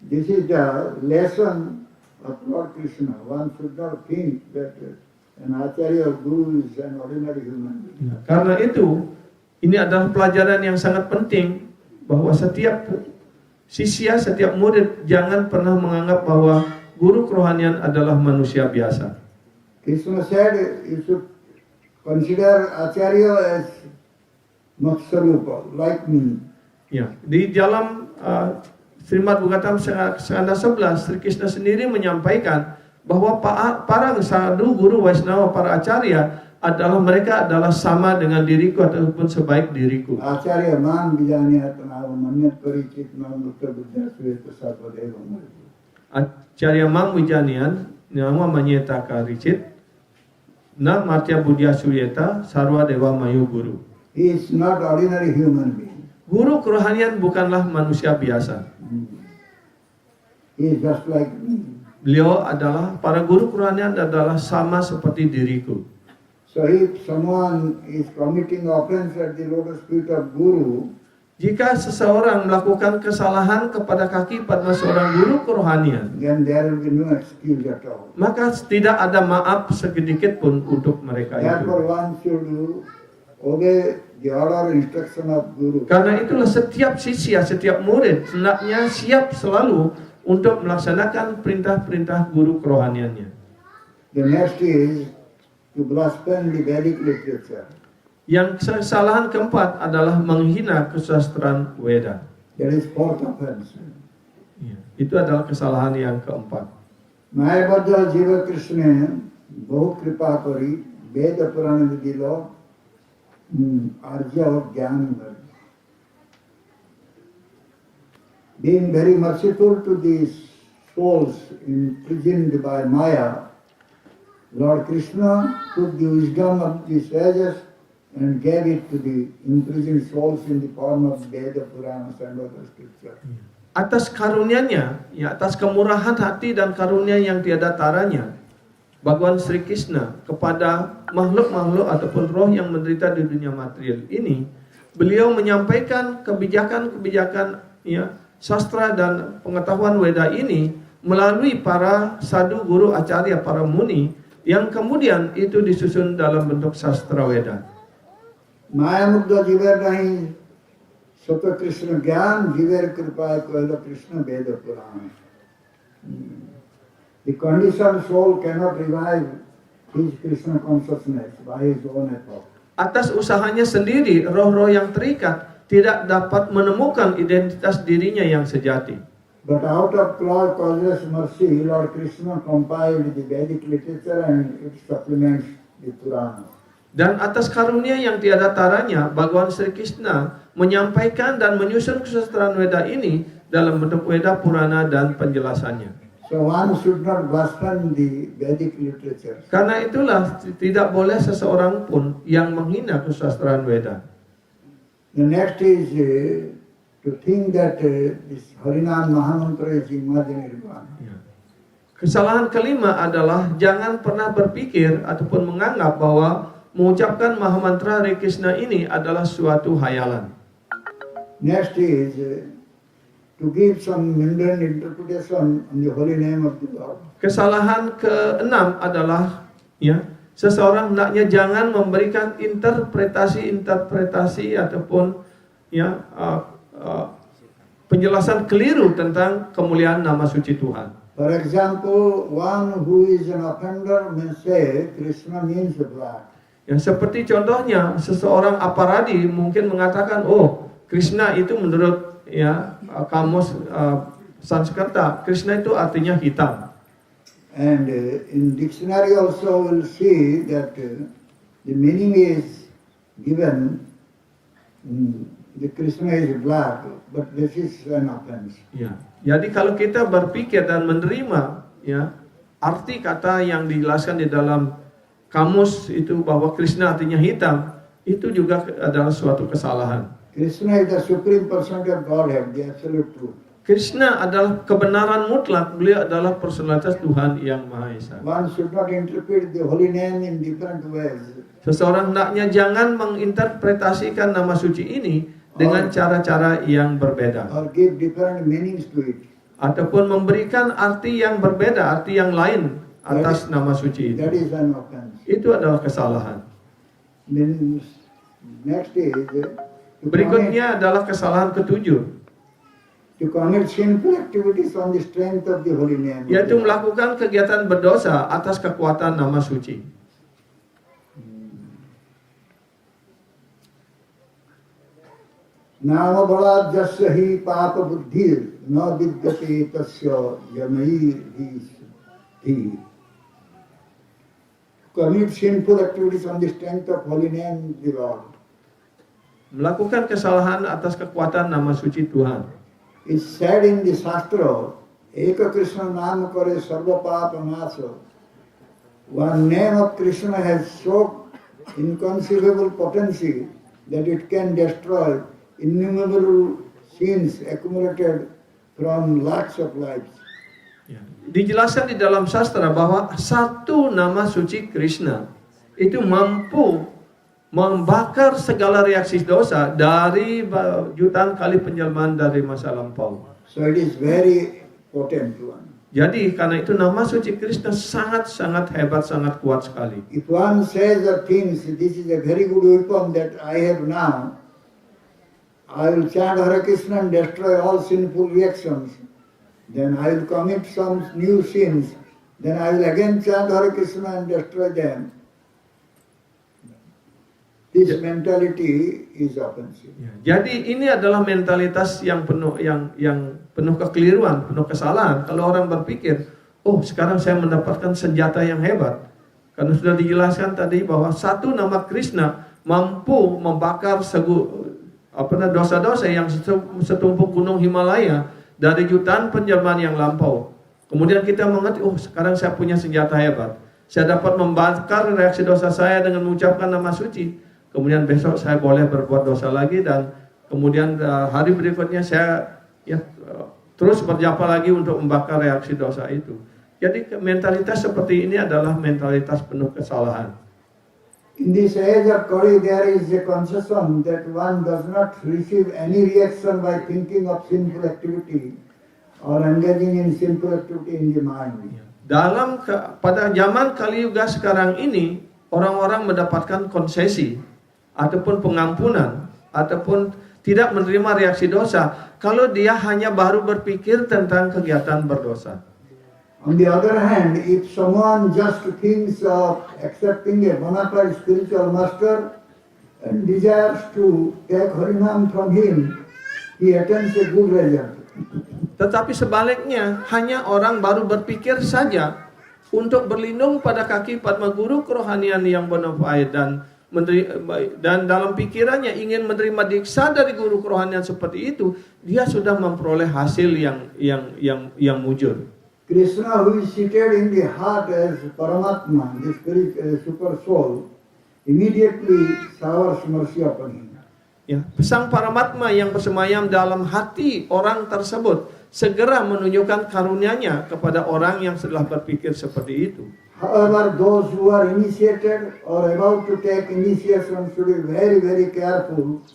This is the lesson of Lord Krishna. One should not think that an Acharya Guru is an ordinary human being. Karena itu, ini adalah pelajaran yang sangat penting bahwa setiap sisya, setiap murid jangan pernah menganggap bahwa guru kerohanian adalah manusia biasa. Krishna said you should consider Acharya as Maksharupa, like me. Ya, di dalam Srimad Bhagavatam Skanda 11, Sri Krishna sendiri menyampaikan bahwa para sadhu, guru Vaishnava, para acarya mereka adalah sama dengan diriku ataupun sebaik diriku. Acharya man bijanya tanav manyat paricit nam uttar buddha sveta sarvadeva marji. Acharya Mang Wijanian nama Manyeta Karicit na Matya Buddhya Suyeta Sarwa Dewa Mayu Guru. He is not ordinary human being. Guru kerohanian bukanlah manusia biasa. He is just like me. Beliau adalah, para guru kerohanian adalah sama seperti diriku. So if someone is committing offense at the lotus feet of Guru, Jika seseorang melakukan kesalahan kepada kaki pada seorang guru kerohanian, then there will be no excuse at all. maka tidak ada maaf sedikit pun untuk mereka Therefore, itu. one should obey the order instruction of Guru. Karena itulah setiap sisya, setiap murid hendaknya siap selalu untuk melaksanakan perintah-perintah guru kerohaniannya. The next is to blaspheme the Vedic literature. Yang kesalahan keempat adalah menghina kesusastraan Weda. That is fourth offense. Ya, itu adalah kesalahan yang keempat. Mayabadha Jiva Krishna Bahu Kripa Kari Veda Purana Vidilo Arja Gyan. Being very merciful to these souls imprisoned by Maya, Lord Krishna took the wisdom of the sages and gave it to the imprisoned souls in the form of Veda Puranas and other scriptures. Atas karunia-Nya, ya, atas kemurahan hati dan karunia yang tiada taranya, Bhagawan Sri Krishna kepada makhluk-makhluk ataupun roh yang menderita di dunia material ini, beliau menyampaikan kebijakan-kebijakan, ya, sastra dan pengetahuan Weda ini melalui para sadhu, guru, acarya, para muni, yang kemudian itu disusun dalam bentuk sastra Weda. Maya Mugdha Jiver Nahi Sata Krishna Gyan Jiver Kripa Koila Krishna Veda Purana. The conditioned soul cannot revive his Krishna consciousness by his own effort. Atas usahanya sendiri, roh-roh yang terikat tidak dapat menemukan identitas dirinya yang sejati. But out of causeless mercy, Lord Krishna compiled the Vedic literature and it supplements the Purana. Dan atas karunia yang tiada taranya, Bhagawan Sri Krishna menyampaikan dan menyusun kesusastraan Weda ini dalam bentuk Weda Purana dan penjelasannya. So one should not blaspheme the Vedic literature. Karena itulah tidak boleh seseorang pun yang menghina kesusastraan Weda. The next is to think that this Harinam Mahamantra is imaginary one. Kesalahan kelima adalah jangan pernah berpikir ataupun menganggap bahwa mengucapkan Mahamantra Hare Krishna ini adalah suatu hayalan. Next is to give some mundane interpretation on the holy name of the Lord. Kesalahan keenam adalah, ya, seseorang hendaknya jangan memberikan interpretasi ataupun, ya, penjelasan keliru tentang kemuliaan nama suci Tuhan. For example, one who is an offender may say Krishna means black. Ya, seperti contohnya seseorang aparadi mungkin mengatakan, oh, Krishna itu menurut, ya, kamus Sanskerta, Krishna itu artinya hitam. And in dictionary also we'll see that the meaning is given, the Krishna is black, but this is an offense. Ya, jadi kalau kita berpikir dan menerima, ya, arti kata yang dijelaskan di dalam kamus itu bahwa Krishna artinya hitam, itu juga adalah suatu kesalahan. Krishna is the supreme person of Godhead, the absolute truth. Krishna adalah kebenaran mutlak, beliau adalah personalitas Tuhan yang Maha Esa. One should not interpret the holy name in different ways. Seseorang hendaknya jangan menginterpretasikan nama suci ini dengan cara-cara yang berbeda, Or give different meanings to it. ataupun memberikan arti yang berbeda, arti yang lain atas nama suci That itu. is an offense. Itu adalah kesalahan. Then next is Berikutnya adalah kesalahan ketujuh, to commit sinful activities on the strength of the holy name. yaitu melakukan kegiatan berdosa atas kekuatan nama suci. Nama balad jasya hi papa buddhir na vidyate tasya yamai hi. commit sinful activities on the strength of holy name the Lord. Melakukan kesalahan atas kekuatan nama suci Tuhan. It's said in the Shastra, Eka Krishna Nam Kare Sarva Papa Nasa. One name of Krishna has so inconceivable potency that it can destroy innumerable sins accumulated from lots of lives. Ya. Dijelaskan di dalam sastra bahwa satu nama suci Krishna itu mampu membakar segala reaksi dosa dari jutaan kali penjelmaan dari masa lampau. So it is very potent one. Jadi karena itu nama suci Krishna sangat-sangat hebat, sangat kuat sekali. If one says or thinks this is a very good weapon that I have now, I will chant Hare Krishna and destroy all sinful reactions. Then I will commit some new sins. Then I will again chant Hare Krishna and destroy them. This mentality is offensive. Jadi ini adalah mentalitas yang penuh penuh kekeliruan, penuh kesalahan. Kalau orang berpikir, oh sekarang saya mendapatkan senjata yang hebat. Karena sudah dijelaskan tadi bahwa satu nama Krishna mampu membakar dosa-dosa yang setumpuk gunung Himalaya dari jutaan penjelmaan yang lampau. Kemudian kita mengerti, oh sekarang saya punya senjata hebat. Saya dapat membakar reaksi dosa saya dengan mengucapkan nama suci. Kemudian besok saya boleh berbuat dosa lagi dan kemudian hari berikutnya saya terus berjapa lagi untuk membakar reaksi dosa itu. Jadi mentalitas seperti ini adalah mentalitas penuh kesalahan. In this age of Kali, there is a concession that one does not receive any reaction by thinking of sinful activity or engaging in sinful activity in the mind. Pada zaman Kali Yuga sekarang ini, orang-orang mendapatkan konsesi ataupun pengampunan ataupun tidak menerima reaksi dosa kalau dia hanya baru berpikir tentang kegiatan berdosa. On the other hand, if someone just thinks of accepting a bona fide spiritual master and desires to take Harinam from him, he attains a good result. Tetapi sebaliknya, hanya orang baru berpikir saja untuk berlindung pada kaki Padma Guru kerohanian yang bona fide dan dalam pikirannya ingin menerima diksa dari guru kerohanian seperti itu, dia sudah memperoleh hasil yang mujur. Krishna, who is seated in the heart as Paramatma, the spirit, super soul, immediately showers mercy upon him. Ya, Sang Paramatma yang bersemayam dalam hati orang tersebut segera menunjukkan karunia-Nya kepada orang yang telah berpikir seperti itu. However, those who are initiated or about to take initiation should be very, very careful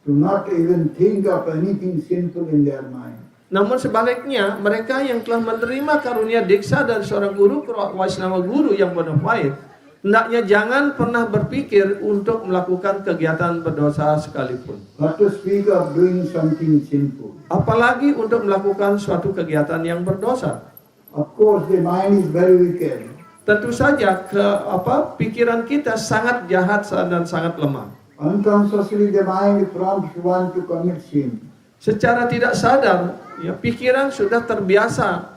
to not even think of anything sinful in their mind. Namun sebaliknya, mereka yang telah menerima karunia diksa dari seorang guru, Vaishnava guru yang bona fide, hendaknya jangan pernah berpikir untuk melakukan kegiatan berdosa sekalipun. Not to speak of doing something sinful. Apalagi untuk melakukan suatu kegiatan yang berdosa. Of course, the mind is very wicked. Tentu saja pikiran kita sangat jahat dan sangat lemah. Unconsciously, the mind prompts one to commit sin. Secara tidak sadar, pikiran sudah terbiasa,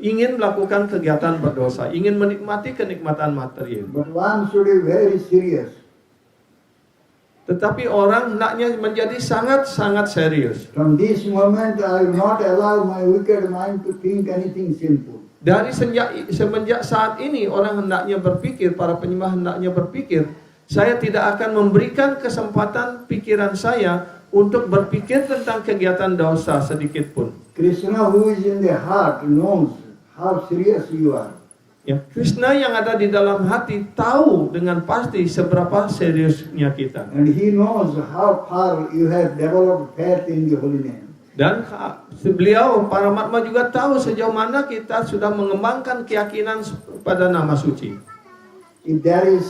ingin melakukan kegiatan berdosa, ingin menikmati kenikmatan material. But one should be very serious. Tetapi orang hendaknya menjadi sangat-sangat serius. From this moment, I will not allow my wicked mind to think anything sinful. Dari semenjak saat ini orang hendaknya berpikir, para penyembah hendaknya berpikir, saya tidak akan memberikan kesempatan pikiran saya untuk berpikir tentang kegiatan dosa sedikit pun. Krishna, who is in the heart, knows how serious you are. Krishna yang ada di dalam hati tahu dengan pasti seberapa seriusnya kita. And he knows how far you have developed faith in the holy name. Dan beliau, Paramatma juga tahu sejauh mana kita sudah mengembangkan keyakinan pada nama suci. If there is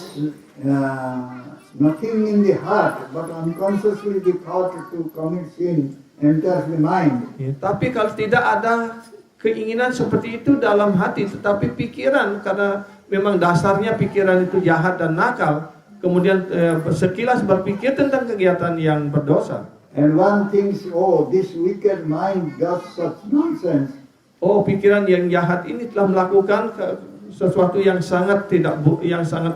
nothing in the heart, but unconsciously the thought to commit sin enters the mind. Tapi kalau tidak ada keinginan seperti itu dalam hati, tetapi pikiran, karena memang dasarnya pikiran itu jahat dan nakal, kemudian sekilas berpikir tentang kegiatan yang berdosa. And one thinks, oh, this wicked mind does such nonsense. Oh, pikiran yang jahat ini telah melakukan sesuatu yang sangat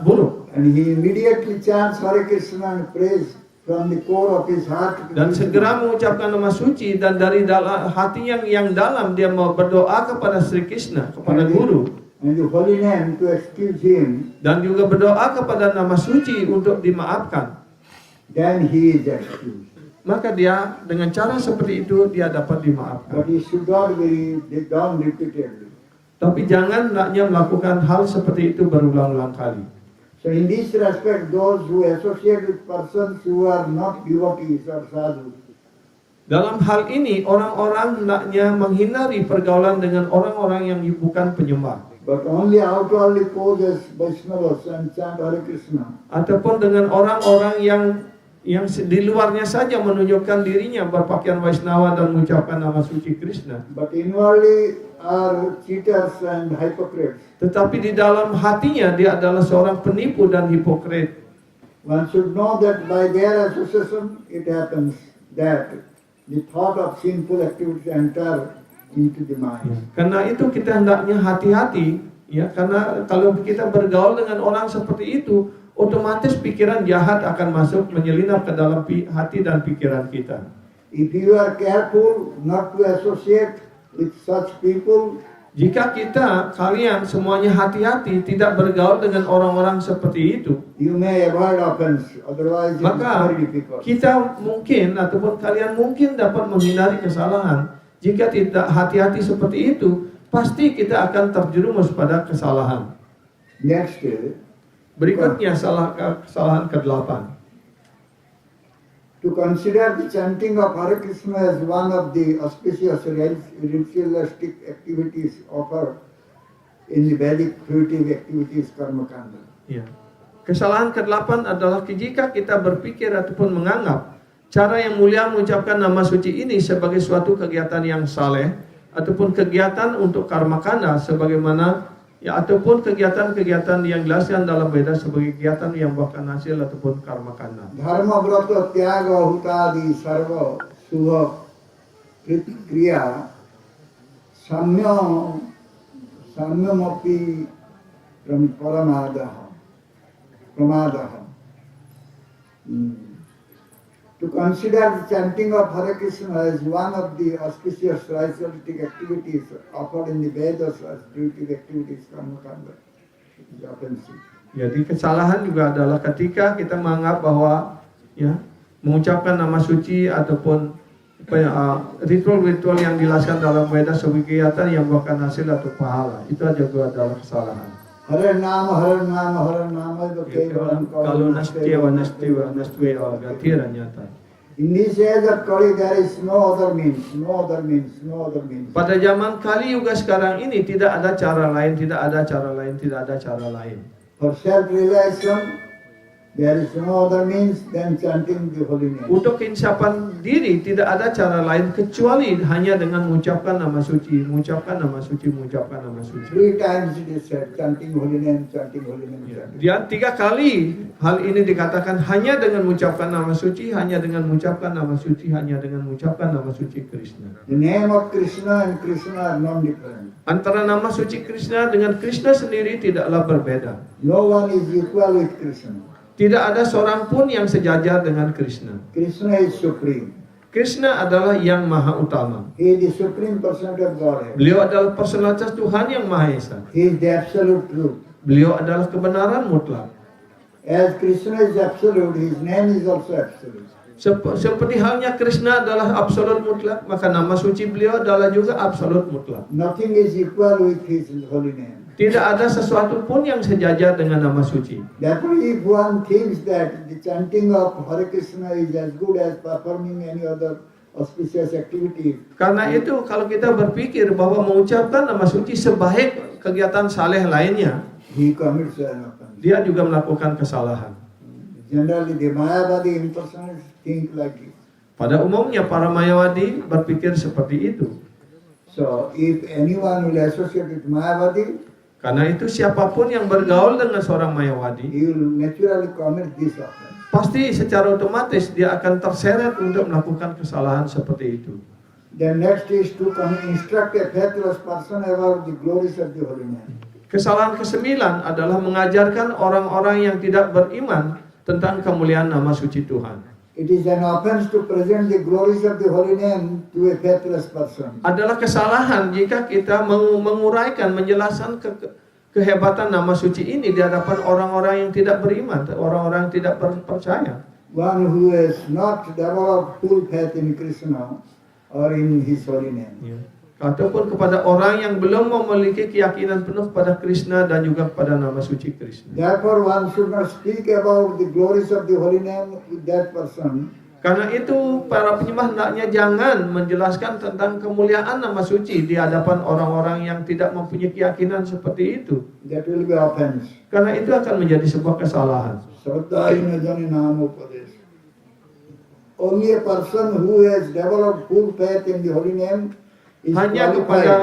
buruk. And he immediately chants Hare Krishna and prays from the core of his heart. Dan segera mengucapkan nama suci, dan dari dalam hati yang dalam dia mau berdoa kepada Sri Krishna, kepada Guru. And the holy name to excuse him. Dan juga berdoa kepada nama suci untuk dimaafkan. Then he is excused. Maka dia dengan cara seperti itu dia dapat dimaafkan. But he should not be done repeatedly. Tapi jangan hendaknya melakukan hal seperti itu berulang-ulang kali. So in this respect, those who associate with persons who are not devotees or sadhus, Dalam hal ini orang-orang hendaknya menghindari pergaulan dengan orang-orang yang bukan penyembah, but only outwardly pose as Vaishnavas and chant Hare Krishna. ataupun dengan orang-orang yang di luarnya saja menunjukkan dirinya berpakaian Vaishnava dan mengucapkan nama suci Krishna. But inwardly are cheaters and hypocrites. Tetapi di dalam hatinya dia adalah seorang penipu dan hipokrit. One should know that by their association it happens that the thought of sinful activity enter into the mind. Karena itu kita hendaknya hati-hati, ya, karena kalau kita bergaul dengan orang seperti itu, otomatis pikiran jahat akan masuk menyelinap ke dalam hati dan pikiran kita. If you are careful not to associate with such people, Jika kalian semuanya hati-hati tidak bergaul dengan orang-orang seperti itu, you may avoid offense. Otherwise, it is maka very difficult. kita mungkin ataupun kalian mungkin dapat menghindari kesalahan. Jika tidak hati-hati seperti itu, pasti kita akan terjerumus pada kesalahan. Next, Berikutnya kesalahan ke-8. to consider the chanting of Hare Krishna as one of the auspicious ritualistic activities offered in the Vedic fruitive activities karma kanda. Ya. Kesalahan ke-8 adalah jika kita berpikir ataupun menganggap cara yang mulia mengucapkan nama suci ini sebagai suatu kegiatan yang saleh ataupun kegiatan untuk karma kanda sebagaimana ataupun kegiatan-kegiatan yang dijelaskan dalam Veda sebagai kegiatan yang buahkan hasil ataupun karma kanda. Dharma brata tyaga hutadi sarva subha kriya samyamapi pramadaha. To consider the chanting of Hare Krishna as one of the auspicious ritualistic activities offered in the Vedas as fruitive activities karma kanda is offensive. Jadi kesalahan juga adalah ketika kita menganggap bahwa ya mengucapkan nama suci ataupun ritual-ritual yang dijelaskan dalam Veda sebagai kegiatan yang buahkan hasil atau pahala, itu juga adalah kesalahan. Hare Nama Kalau nastiwa gatira nyata. In this age of Kali there is no other means. Pada zaman Kali Yuga sekarang ini tidak ada cara lain. For self-realization, there is no other means than chanting the holy name. Untuk insapan diri tidak ada cara lain kecuali hanya dengan mengucapkan nama suci. 3 times it is said, chanting holy name. Dia 3 kali hal ini dikatakan hanya dengan mengucapkan nama suci, Krishna. The name of Krishna and Krishna are non-different. Antara nama suci Krishna dengan Krishna sendiri tidaklah berbeda. No one is equal with Krishna. Tidak ada seorang pun yang sejajar dengan Krishna. Krishna is supreme. Krishna adalah yang maha utama. He is the supreme personality of Godhead. Beliau adalah personalitas Tuhan yang Maha Esa. He is the absolute truth. Beliau adalah kebenaran mutlak. As Krishna is absolute, his name is also absolute. Seperti halnya Krishna adalah absolut mutlak, maka nama suci beliau adalah juga absolut mutlak. Nothing is equal with his holy name. Tidak ada sesuatu pun yang sejajar dengan nama suci. Therefore, if one thinks that the chanting of Hare Krishna is as good as performing any other auspicious activity, Karena itu kalau kita berpikir bahwa mengucapkan nama suci sebaik kegiatan saleh lainnya, he commits an offense. dia juga melakukan kesalahan. Generally, the Mayavadi impersonalists think like this. Pada umumnya para Mayawadi berpikir seperti itu. So, if anyone will associate with Mayavadi, Karena itu siapapun yang bergaul dengan seorang Mayawadi, he will naturally commit this offense. pasti secara otomatis dia akan terseret untuk melakukan kesalahan seperti itu. Then next is to instruct a faithless person about the glories of the holy name. Kesalahan kesembilan adalah mengajarkan orang-orang yang tidak beriman tentang kemuliaan nama suci Tuhan. It is an offense to present the glories of the holy name to a faithless person. Adalah kesalahan jika kita menguraikan, menjelaskan kehebatan nama suci ini di hadapan orang-orang yang tidak beriman, orang-orang yang tidak percaya. One who has not developed full faith in Krishna or in his holy name. Ya. Ataupun kepada orang yang belum memiliki keyakinan penuh kepada Krishna dan juga kepada nama suci Krishna. Therefore, one should not speak about the glories of the holy name with that person. Karena itu para penyembah hendaknya jangan menjelaskan tentang kemuliaan nama suci di hadapan orang-orang yang tidak mempunyai keyakinan seperti itu. That will be offense. Karena itu akan menjadi sebuah kesalahan. Shraddhayena jani namopadesh. Only a person who has developed full faith in the holy name is Hanya qualified. kepada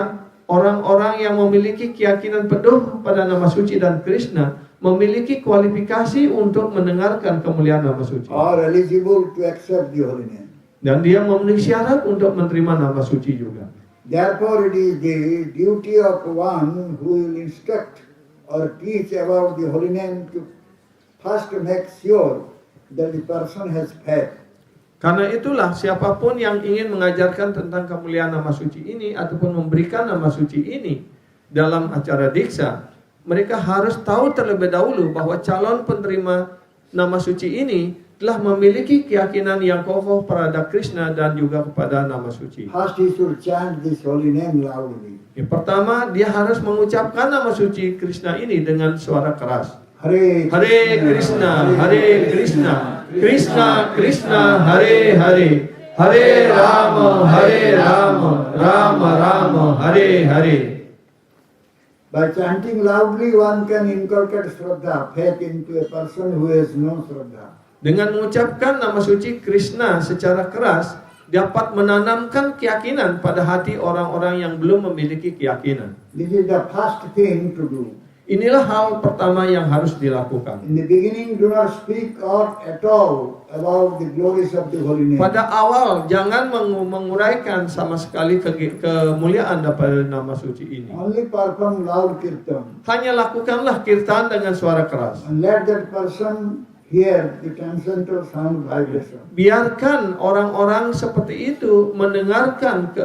orang-orang yang memiliki keyakinan penuh pada nama suci dan Krishna memiliki kualifikasi untuk mendengarkan kemuliaan nama suci. Are eligible to accept the holy name. Dan dia memenuhi syarat untuk menerima nama suci juga. Therefore, it is the duty of one who will instruct or teach about the holy name to first make sure that the person has faith. Karena itulah siapapun yang ingin mengajarkan tentang kemuliaan nama suci ini ataupun memberikan nama suci ini dalam acara diksa, mereka harus tahu terlebih dahulu bahwa calon penerima nama suci ini telah memiliki keyakinan yang kokoh pada Krishna dan juga kepada nama suci. First, he should chant this holy name loudly. Yang pertama, dia harus mengucapkan nama suci Krishna ini dengan suara keras. Hare Hare Krishna, Hare Krishna, Krishna Krishna, Hare Hare, Hare Rama, Rama Rama, Hare Hare. By chanting loudly, one can inculcate Shraddha, faith into a person who has no Shraddha. Dengan mengucapkan nama suci Krishna secara keras, dapat menanamkan keyakinan pada hati orang-orang yang belum memiliki keyakinan. This is the first thing to do. Inilah hal pertama yang harus dilakukan. In the beginning, do not speak out at all about the glories of the holy name. Pada awal, jangan menguraikan sama sekali kemuliaan daripada nama suci ini. Only perform loud kirtan. Hanya lakukanlah kirtan dengan suara keras. And let that person hear the transcendental sound vibration. Biarkan orang-orang seperti itu mendengarkan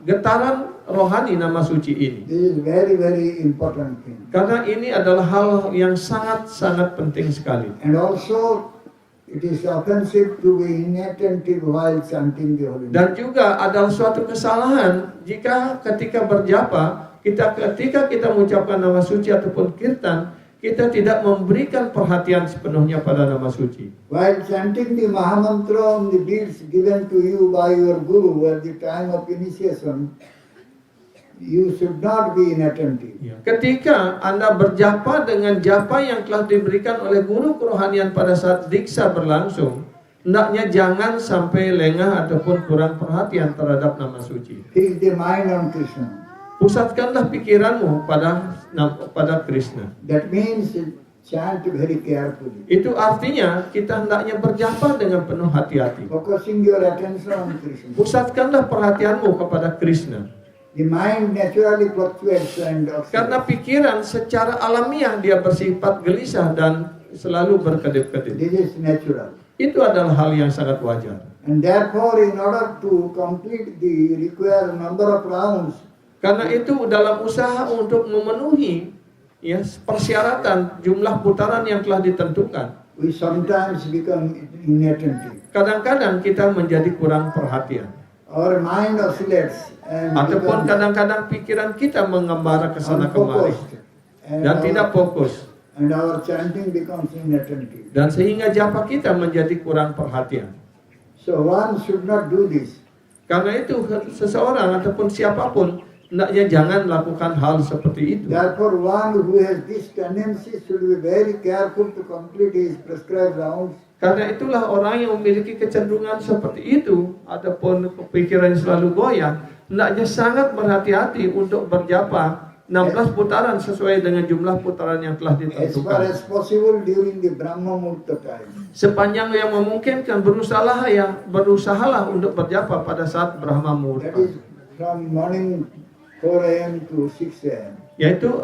getaran rohani nama suci ini. This is very, very important thing. Karena ini adalah hal yang sangat-sangat penting sekali. And also, it is offensive to be inattentive while chanting the holy name. Dan juga adalah suatu kesalahan jika ketika berjapa, ketika kita mengucapkan nama suci ataupun kirtan, kita tidak memberikan perhatian sepenuhnya pada nama suci. While chanting the Mahamantra on the beads given to you by your Guru at the time of initiation, you should not be inattentive. Ketika Anda berjapa dengan japa yang telah diberikan oleh guru kerohanian pada saat diksa berlangsung, hendaknya jangan sampai lengah ataupun kurang perhatian terhadap nama suci. Fix the mind on Krishna. Pusatkanlah pikiranmu pada Krishna. That means chant very carefully. Itu artinya kita hendaknya berjapa dengan penuh hati-hati. Focusing your attention on Krishna. Pusatkanlah perhatianmu kepada Krishna. The mind naturally fluctuates and Karena oscillates. pikiran secara alamiah dia bersifat gelisah dan selalu berkedip-kedip. This is natural. Itu adalah hal yang sangat wajar. And therefore, in order to complete the required number of rounds, Karena itu dalam usaha untuk memenuhi persyaratan jumlah putaran yang telah ditentukan, we sometimes become inattentive. kadang-kadang kita menjadi kurang perhatian. Our mind oscillates and Ataupun becomes kadang-kadang pikiran kita mengembara ke sana kemari unfocused. And dan tidak fokus. And our chanting becomes inattentive. Dan sehingga japa kita menjadi kurang perhatian. So one should not do this. Karena itu seseorang ataupun siapapun hendaknya jangan lakukan hal seperti itu. Therefore, one who has this tendency should be very careful to complete his prescribed rounds. Karena itulah orang yang memiliki kecenderungan seperti itu ataupun pikiran selalu goyah, hendaknya sangat berhati-hati untuk berjapa 16 putaran sesuai dengan jumlah putaran yang telah As far ditentukan. as possible during the Brahma Muhurta time. Sepanjang yang memungkinkan berusahalah untuk berjapa pada saat Brahma That Muhurta. is from morning 4 a.m. to 6 a.m. yaitu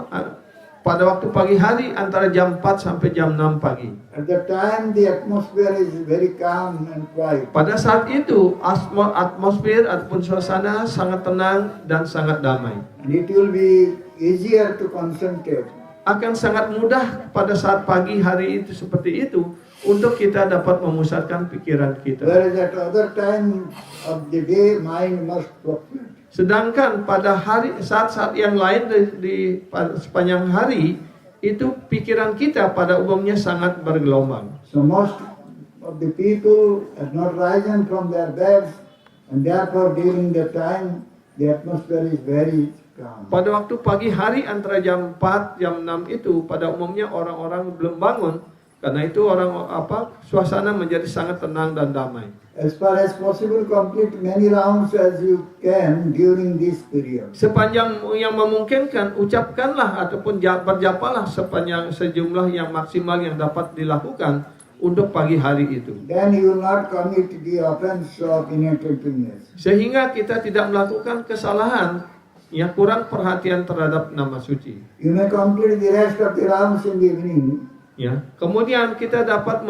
pada waktu pagi hari antara jam 4 sampai jam 6 pagi. At the time, the atmosphere is very calm and quiet. Pada saat itu atmosfer ataupun suasana sangat tenang dan sangat damai. And it will be easier to concentrate. Akan sangat mudah pada saat pagi hari itu seperti itu untuk kita dapat memusatkan pikiran kita. Whereas at other time of the day, mind must fluctuate. Sedangkan pada saat-saat yang lain di sepanjang hari itu pikiran kita pada umumnya sangat bergelombang. So most of the people have not risen from their beds, and therefore during the time the atmosphere is very calm. Pada waktu pagi hari antara jam 4 jam 6 itu pada umumnya orang-orang belum bangun, karena itu suasana menjadi sangat tenang dan damai. As far as possible, complete many rounds as you can during this period. Sepanjang yang memungkinkan, ucapkanlah ataupun berjapalah sejumlah yang maksimal yang dapat dilakukan untuk pagi hari itu. Then you will not commit the offense of inattentiveness. Sehingga kita tidak melakukan kesalahan yang kurang perhatian terhadap nama suci. You may complete the rest of the rounds in the evening. Ya, kemudian kita dapat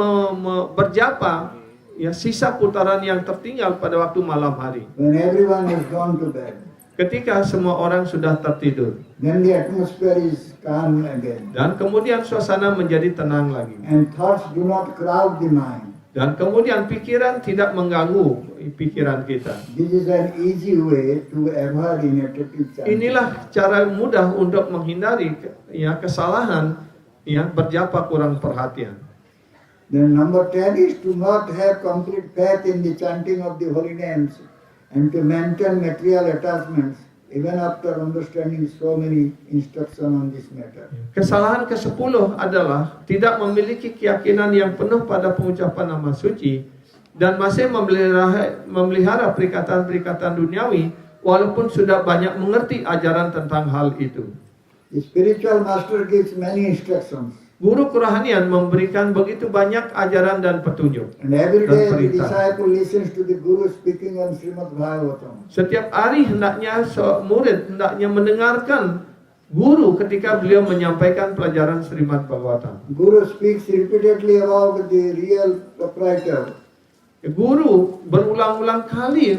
berjapa ya sisa putaran yang tertinggal pada waktu malam hari. When everyone has gone to bed. Ketika semua orang sudah tertidur. Then the atmosphere is calm again. Dan kemudian suasana menjadi tenang lagi. And thoughts do not crowd the mind. Dan kemudian pikiran tidak mengganggu pikiran kita. This is an easy way to avoid inattentive chanting. Inilah cara mudah untuk menghindari ya kesalahan ya berjapa kurang perhatian. Then number 10 is to not have complete faith in the chanting of the holy names and to maintain material attachments even after understanding so many instructions on this matter. Kesalahan ke-10 adalah tidak memiliki keyakinan yang penuh pada pengucapan nama suci dan masih memelihara perikatan-perikatan duniawi walaupun sudah banyak mengerti ajaran tentang hal itu. The spiritual master gives many instructions. Guru kerohanian memberikan begitu banyak ajaran dan petunjuk. And every day the perintah. disciple listens to the guru speaking on Srimad Bhagavatam. Setiap hari hendaknya murid hendaknya mendengarkan guru ketika beliau menyampaikan pelajaran Srimad Bhagavatam. Guru speaks repeatedly about the real proprietor. Guru berulang-ulang kali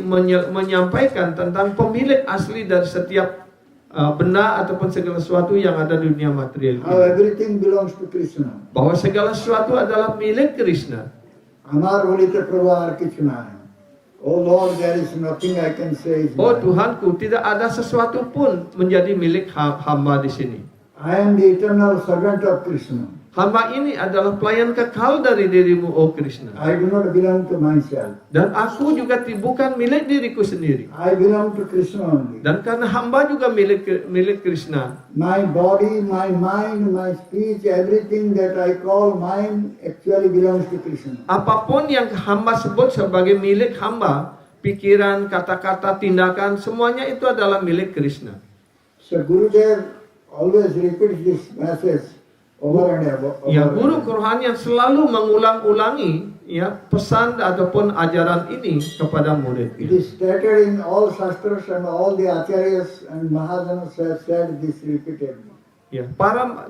menyampaikan tentang pemilik asli dari setiap benda ataupun segala sesuatu yang ada di dunia material How ini. everything belongs to Krishna. Bahwa segala sesuatu adalah milik Krishna. Amar Holite Prabhu Krishna. Oh Lord, there is nothing I can say. Oh Tuhanku, tidak ada sesuatu pun menjadi milik hamba di sini. I am the eternal servant of Krishna. Hamba ini adalah pelayan kekal dari dirimu, oh Krishna. I do not belong to myself. Dan aku juga bukan milik diriku sendiri. I belong to Krishna only. Dan karena hamba juga milik Krishna. My body, my mind, my speech, everything that I call mine actually belongs to Krishna. Apapun yang hamba sebut sebagai milik hamba, pikiran, kata-kata, tindakan, semuanya itu adalah milik Krishna. So Gurudev always repeats this message over and over. Ya, guru kerohanian selalu mengulang-ulangi ya pesan ataupun ajaran ini kepada murid. It is stated in all shastras and all the acharyas and mahajanas have said this repeatedly. Ya,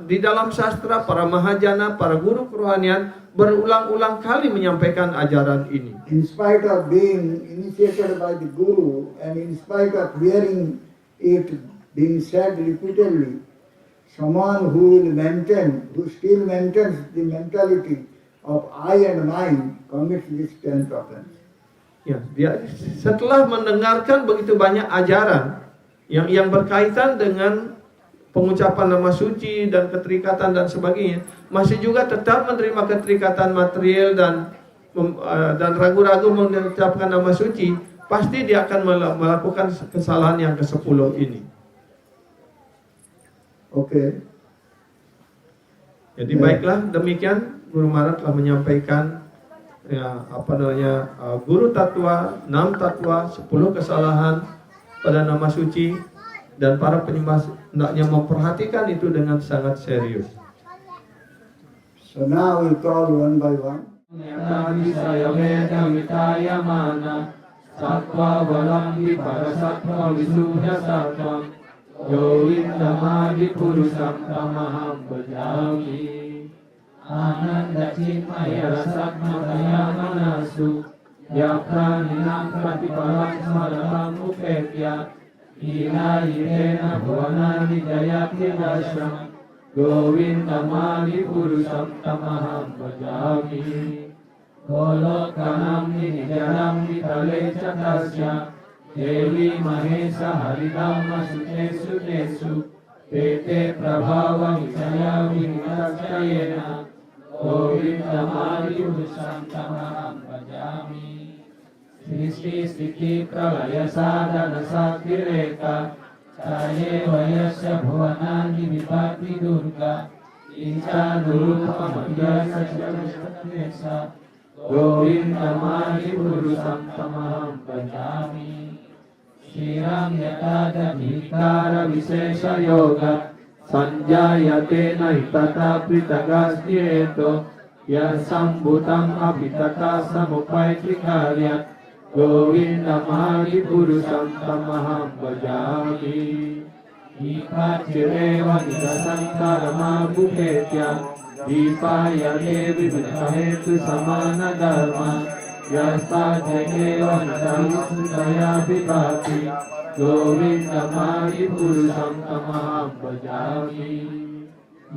di dalam sastra, para mahajana, para guru kerohanian berulang-ulang kali menyampaikan ajaran ini. In spite of being initiated by the Guru and in spite of hearing it being said repeatedly, someone who still maintains the mentality of I and mine commits this 10th offense. Ya, dia setelah mendengarkan begitu banyak ajaran yang berkaitan dengan pengucapan nama suci dan keterikatan dan sebagainya, masih juga tetap menerima keterikatan material dan ragu-ragu mengucapkan nama suci, pasti dia akan melakukan kesalahan yang ke-10 ini. Okay. Jadi baiklah, demikian Guru Maharaj telah menyampaikan ya guru tatwa, 6 tatwa, 10 kesalahan pada nama suci, dan para penyembah hendaknya memperhatikan itu dengan sangat serius. So now we call one by one. Govindamādipurusam tamaham bhajami. Ananda cimaya satmataya manasu Yakhaninam pratipalam smaranam upetya Ila yirena bhuvanani jayati dasam Govindamādipurusam tamaham bhajami. Golokanam nijaram vitale chatasya Devi Mahesa Haridama Sutesu Tesu Pete Prabhava Vichaya Vinasayena Govindamādipurusam tamaham bhajami. Sristi Stiti Pralaya Sadhana Satireka Saye Vayasya Bhuvanani Vipati Durga Icha Nurupa Madhyasa Chakrasa Govindamādipurusam tamaham bhajami. Shiram yatada bhikara visesha yoga Sanjayate naitata pritagastyeto Yasambutam abhitata samupaitrikaryat Govindamādipurusam tamaham bhajami. Ikachireva nidasantharama bhupetya Dipayate vividahetu samana dharma Yasta jekeva nidasundaya vipati Govindamādipurusam tamaham bhajami.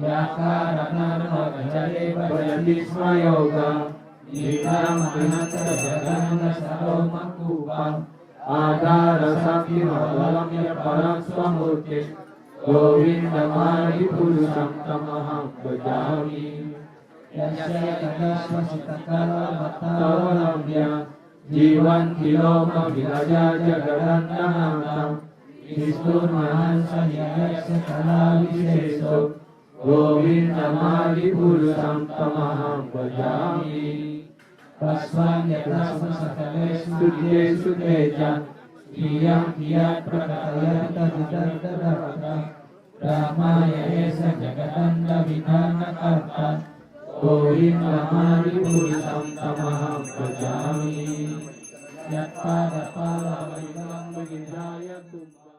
Yakarana bhajate bhajati smayoga Nikam ananta jagana saromakupam Adara sakti mahalamya param swamurti Govindamādipurusam tamaham bhajami. Yasya kadasvasitakala matavalamya Jivan kiloma vilaja jagadantanam Visturmahan sanyasya kala viseso Govindamādipurusam tamaham bhajami. Pasvan yatasma sakalesu sudyesu teja Iyam kiyat prakatayata vidardadakta Ramaya esa jagatanda vidana karta Govindamādipurusam tamaham bhajami. Yatpada pala vaidam vigidaya tumma